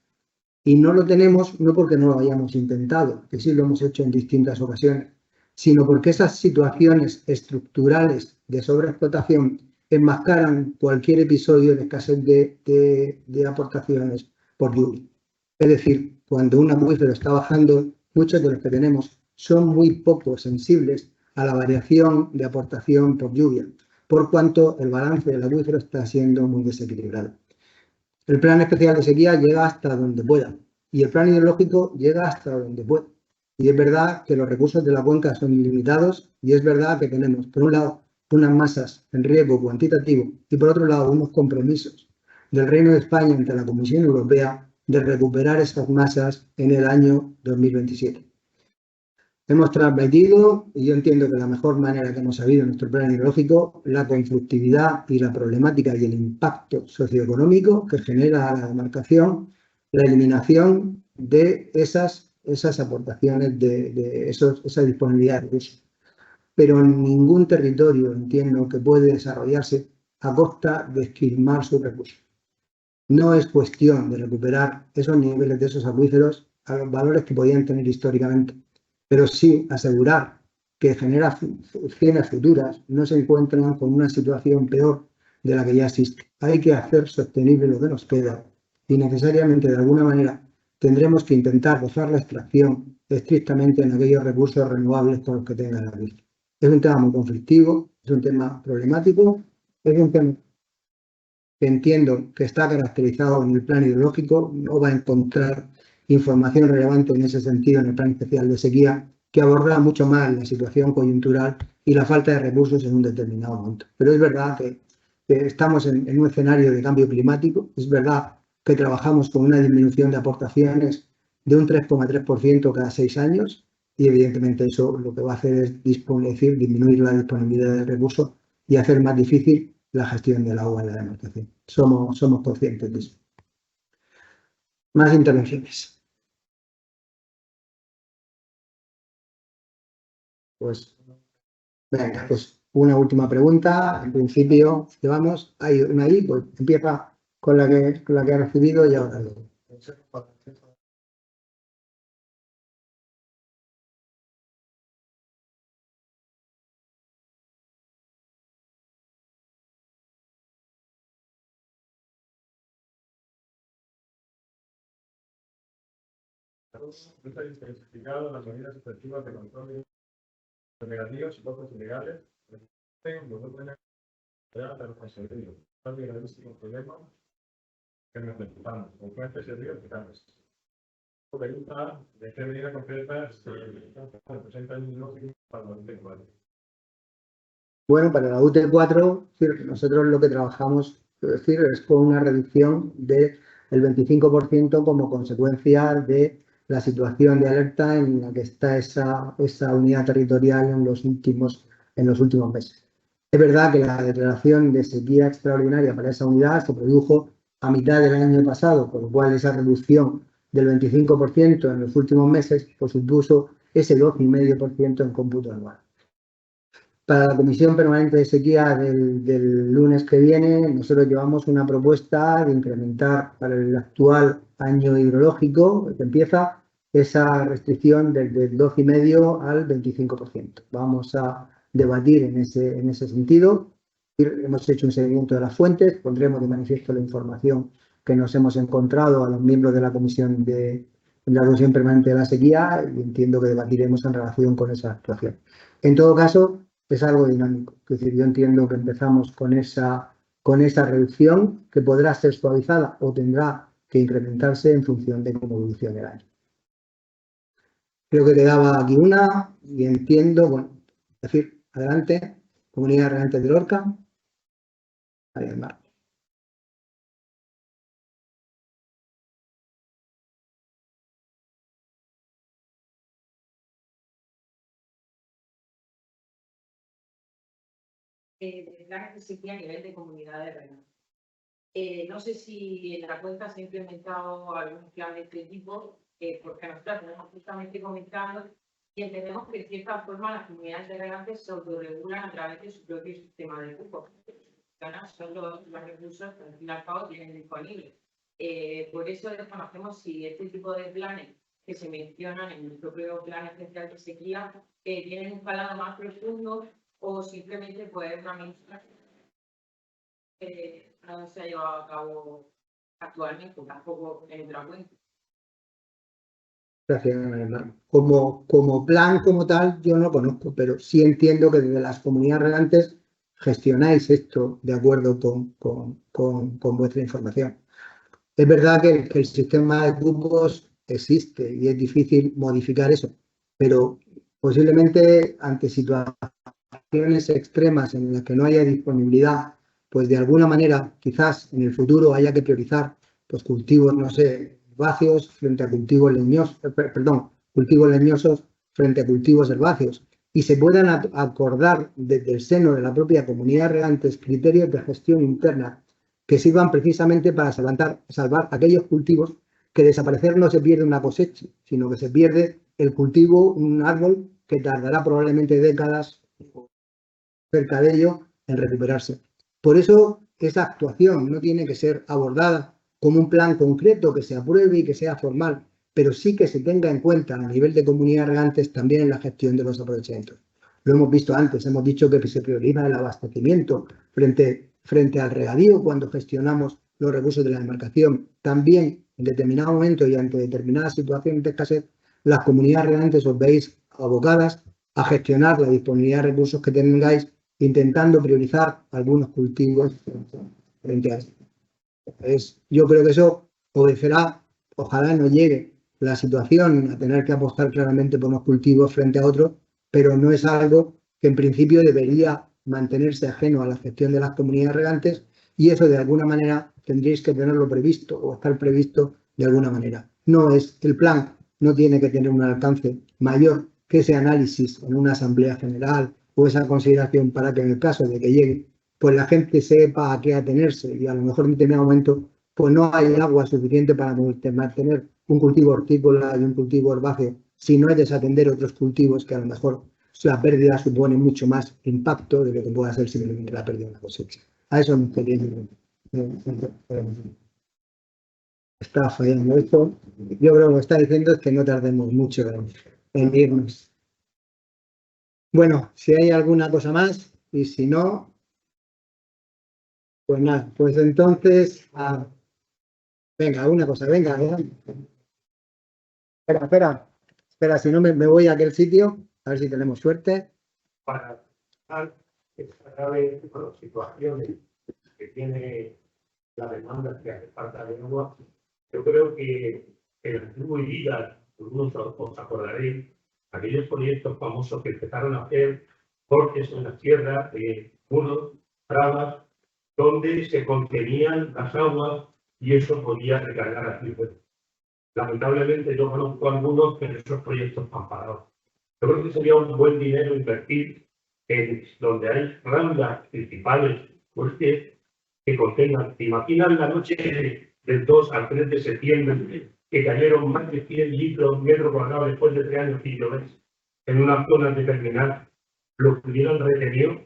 Y no lo tenemos no porque no lo hayamos intentado, que sí lo hemos hecho en distintas ocasiones, sino porque esas situaciones estructurales de sobreexplotación enmascaran cualquier episodio de escasez de aportaciones por lluvia. Es decir, cuando un acuífero está bajando, muchos de los que tenemos son muy poco sensibles a la variación de aportación por lluvia, por cuanto el balance del acuífero está siendo muy desequilibrado. El Plan Especial de Sequía llega hasta donde pueda y el Plan Hidrológico llega hasta donde pueda. Y es verdad que los recursos de la cuenca son ilimitados y es verdad que tenemos, por un lado, unas masas en riesgo cuantitativo y, por otro lado, unos compromisos del Reino de España ante la Comisión Europea de recuperar esas masas en el año 2027. Hemos transmitido, y yo entiendo que la mejor manera que hemos sabido en nuestro plan hidrológico, la conflictividad y la problemática y el impacto socioeconómico que genera a la demarcación la eliminación de esas aportaciones, esa disponibilidad de recursos. Pero en ningún territorio entiendo que puede desarrollarse a costa de esquilmar sus recursos. No es cuestión de recuperar esos niveles de esos acuíferos a los valores que podían tener históricamente, pero sí asegurar que generaciones futuras no se encuentran con una situación peor de la que ya existe. Hay que hacer sostenible lo que nos queda y necesariamente de alguna manera tendremos que intentar dejar la extracción estrictamente en aquellos recursos renovables con los que tenga la vida. Es un tema muy conflictivo, es un tema problemático, es un tema que entiendo que está caracterizado en el plan hidrológico, no va a encontrar información relevante en ese sentido en el plan especial de sequía, que aborda mucho más la situación coyuntural y la falta de recursos en un determinado momento. Pero es verdad que estamos en un escenario de cambio climático, es verdad que trabajamos con una disminución de aportaciones de un 3,3% cada 6 años y evidentemente eso lo que va a hacer es disminuir la disponibilidad de recursos y hacer más difícil la gestión del agua en la demarcación. Somos conscientes de eso. Más intervenciones. Pues, venga, pues una última pregunta. En principio, llevamos, hay una ahí, pues empieza con la que ha recibido y ahora luego. No está identificado las medidas efectivas de control negativos y costos ilegales la responsabilidad. Es un gravísimo problema que nos enfrentamos con fuentes y ríos grandes. Pregunta de qué medida concreta se representa el lógico para la UT4. Bueno, para la UT4, nosotros lo que trabajamos es con una reducción del 25% como consecuencia de la situación de alerta en la que está esa unidad territorial en los últimos meses. Es verdad que la declaración de sequía extraordinaria para esa unidad se produjo a mitad del año pasado, con lo cual esa reducción del 25% en los últimos meses pues supuso ese 12,5% en cómputo anual. Para la Comisión Permanente de Sequía del lunes que viene, nosotros llevamos una propuesta de incrementar para el actual año hidrológico, que empieza, esa restricción del 12,5% al 25%. Vamos a debatir en ese sentido. Hemos hecho un seguimiento de las fuentes, pondremos de manifiesto la información que nos hemos encontrado a los miembros de la Comisión Permanente de la Sequía y entiendo que debatiremos en relación con esa actuación. En todo caso, es algo dinámico. Es decir, yo entiendo que empezamos con esa reducción que podrá ser suavizada o tendrá que incrementarse en función de cómo evolucione el año. Creo que quedaba aquí una y entiendo, bueno, es decir, adelante, Comunidad Regante de Lorca. María del Mar. de planes de sequía a nivel de comunidades regantes. No sé si en la cuenca se ha implementado algún plan de este tipo, porque nosotros tenemos justamente comentado y entendemos que de cierta forma las comunidades de regantes se autorregulan a través de su propio sistema de cupos. Son los recursos que al fin y al cabo tienen disponibles. Por eso desconocemos si este tipo de planes que se mencionan en el propio plan especial de sequía tienen un calado más profundo o simplemente pues una administración que no se ha llevado a cabo actualmente, tampoco en otra cuenta. Gracias, Ana. Como plan como tal, yo no conozco, pero sí entiendo que desde las comunidades regantes gestionáis esto de acuerdo con vuestra información. Es verdad que el sistema de cupos existe y es difícil modificar eso, pero posiblemente ante situaciones extremas en las que no haya disponibilidad, pues de alguna manera quizás en el futuro haya que priorizar pues cultivos, no sé, herbáceos frente a cultivos leñosos, cultivos leñosos frente a cultivos herbáceos, y se puedan acordar desde el seno de la propia comunidad regantes criterios de gestión interna que sirvan precisamente para salvar aquellos cultivos que desaparecer no se pierde una cosecha, sino que se pierde el cultivo, un árbol que tardará probablemente décadas cerca de ello en recuperarse. Por eso esa actuación no tiene que ser abordada como un plan concreto que se apruebe y que sea formal, pero sí que se tenga en cuenta a nivel de comunidades regantes también en la gestión de los aprovechamientos. Lo hemos visto antes, hemos dicho que se prioriza el abastecimiento frente al regadío cuando gestionamos los recursos de la demarcación. También en determinado momento y ante determinadas situaciones de escasez, las comunidades regantes os veis abocadas a gestionar la disponibilidad de recursos que tengáis, intentando priorizar algunos cultivos frente a esto. Yo creo que eso obedecerá, ojalá no llegue la situación a tener que apostar claramente por unos cultivos frente a otros, pero no es algo que en principio debería mantenerse ajeno a la gestión de las comunidades regantes, y eso de alguna manera tendréis que tenerlo previsto o estar previsto de alguna manera. El plan no tiene que tener un alcance mayor que ese análisis en una asamblea general o esa consideración para que en el caso de que llegue, pues la gente sepa a qué atenerse y a lo mejor en determinado momento pues no hay agua suficiente para mantener un cultivo hortícola y un cultivo herbáceo, si no es desatender otros cultivos que a lo mejor la pérdida supone mucho más impacto de lo que pueda ser simplemente la pérdida de una cosecha. A eso me está fallando esto. Yo creo que lo que está diciendo es que no tardemos mucho en irnos. Bueno, si hay alguna cosa más y si no, pues nada, pues entonces, venga, una cosa, venga. Espera, si no me voy a aquel sitio, a ver si tenemos suerte. Para esta grave situación que tiene la demanda que hace falta de agua, yo creo que el antiguo IDIDA, algunos os acordaréis, aquellos proyectos famosos que empezaron a hacer cortes en las tierras, muros, trabas, donde se contenían las aguas y eso podía recargar así. Lamentablemente yo conozco algunos, pero esos proyectos están parados. Yo creo que sería un buen dinero invertir en donde hay ramblas principales, pues que contengan. ¿Te imaginas la noche del 2 al 3 de septiembre que cayeron más de 100 litros metro cuadrado después de 3 años sin llover en unas zonas determinadas? Lo que hubieran retenido,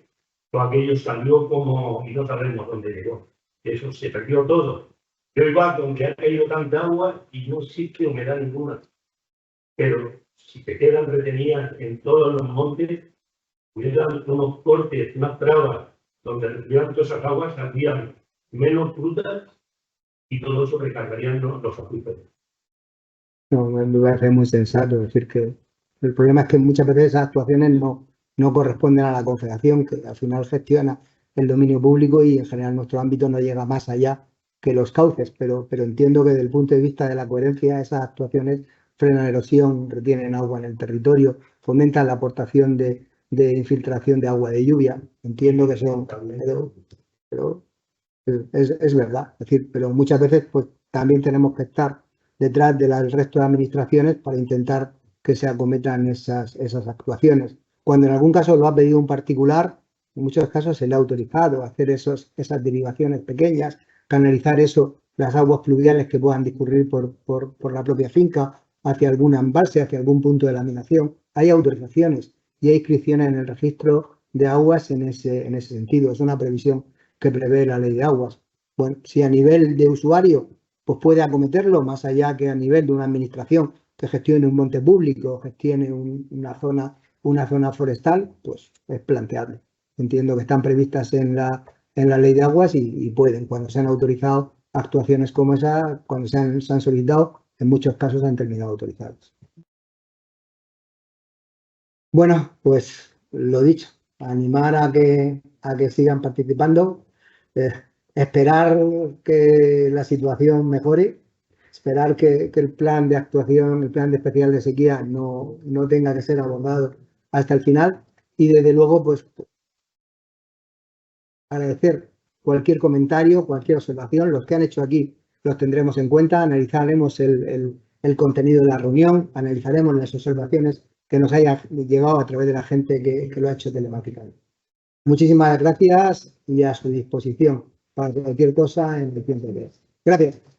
todo aquello salió como y no sabemos dónde llegó. Eso se perdió todo. Yo igual, aunque ha caído tanta agua y no existe humedad ninguna, pero si te quedan retenidas en todos los montes, hubieran unos cortes, unas trabas, donde recibían todas esas aguas, saldrían menos frutas y todo eso recargarían los acuíferos. No, me parece muy sensato decir que el problema es que muchas veces esas actuaciones no corresponden a la Confederación, que al final gestiona el dominio público y en general nuestro ámbito no llega más allá que los cauces, pero entiendo que desde el punto de vista de la coherencia esas actuaciones frenan erosión, retienen agua en el territorio, fomentan la aportación de infiltración de agua de lluvia. Entiendo que son, pero es verdad, es decir, pero muchas veces pues también tenemos que estar detrás del resto de administraciones para intentar que se acometan esas actuaciones. Cuando en algún caso lo ha pedido un particular, En muchos casos se le ha autorizado hacer esas derivaciones pequeñas, canalizar eso, las aguas pluviales que puedan discurrir por la propia finca hacia algún embalse, hacia algún punto de laminación. Hay autorizaciones y hay inscripciones en el registro de aguas en ese sentido. Es una previsión que prevé la ley de aguas. Bueno, si a nivel de usuario pues puede acometerlo, más allá que a nivel de una administración que gestione un monte público, gestione una zona forestal, pues es planteable. Entiendo que están previstas en la ley de aguas y pueden, cuando se han autorizado actuaciones como esa, cuando se han solicitado, en muchos casos han terminado autorizadas. Bueno, pues lo dicho, animar a que sigan participando, esperar que la situación mejore, esperar que el plan de actuación, el plan de especial de sequía no tenga que ser abordado hasta el final y desde luego pues agradecer cualquier comentario, cualquier observación, los que han hecho aquí los tendremos en cuenta, analizaremos el contenido de la reunión, analizaremos las observaciones que nos haya llegado a través de la gente que lo ha hecho telemáticamente. Muchísimas gracias y a su disposición para cualquier cosa en el tiempo que es. Gracias.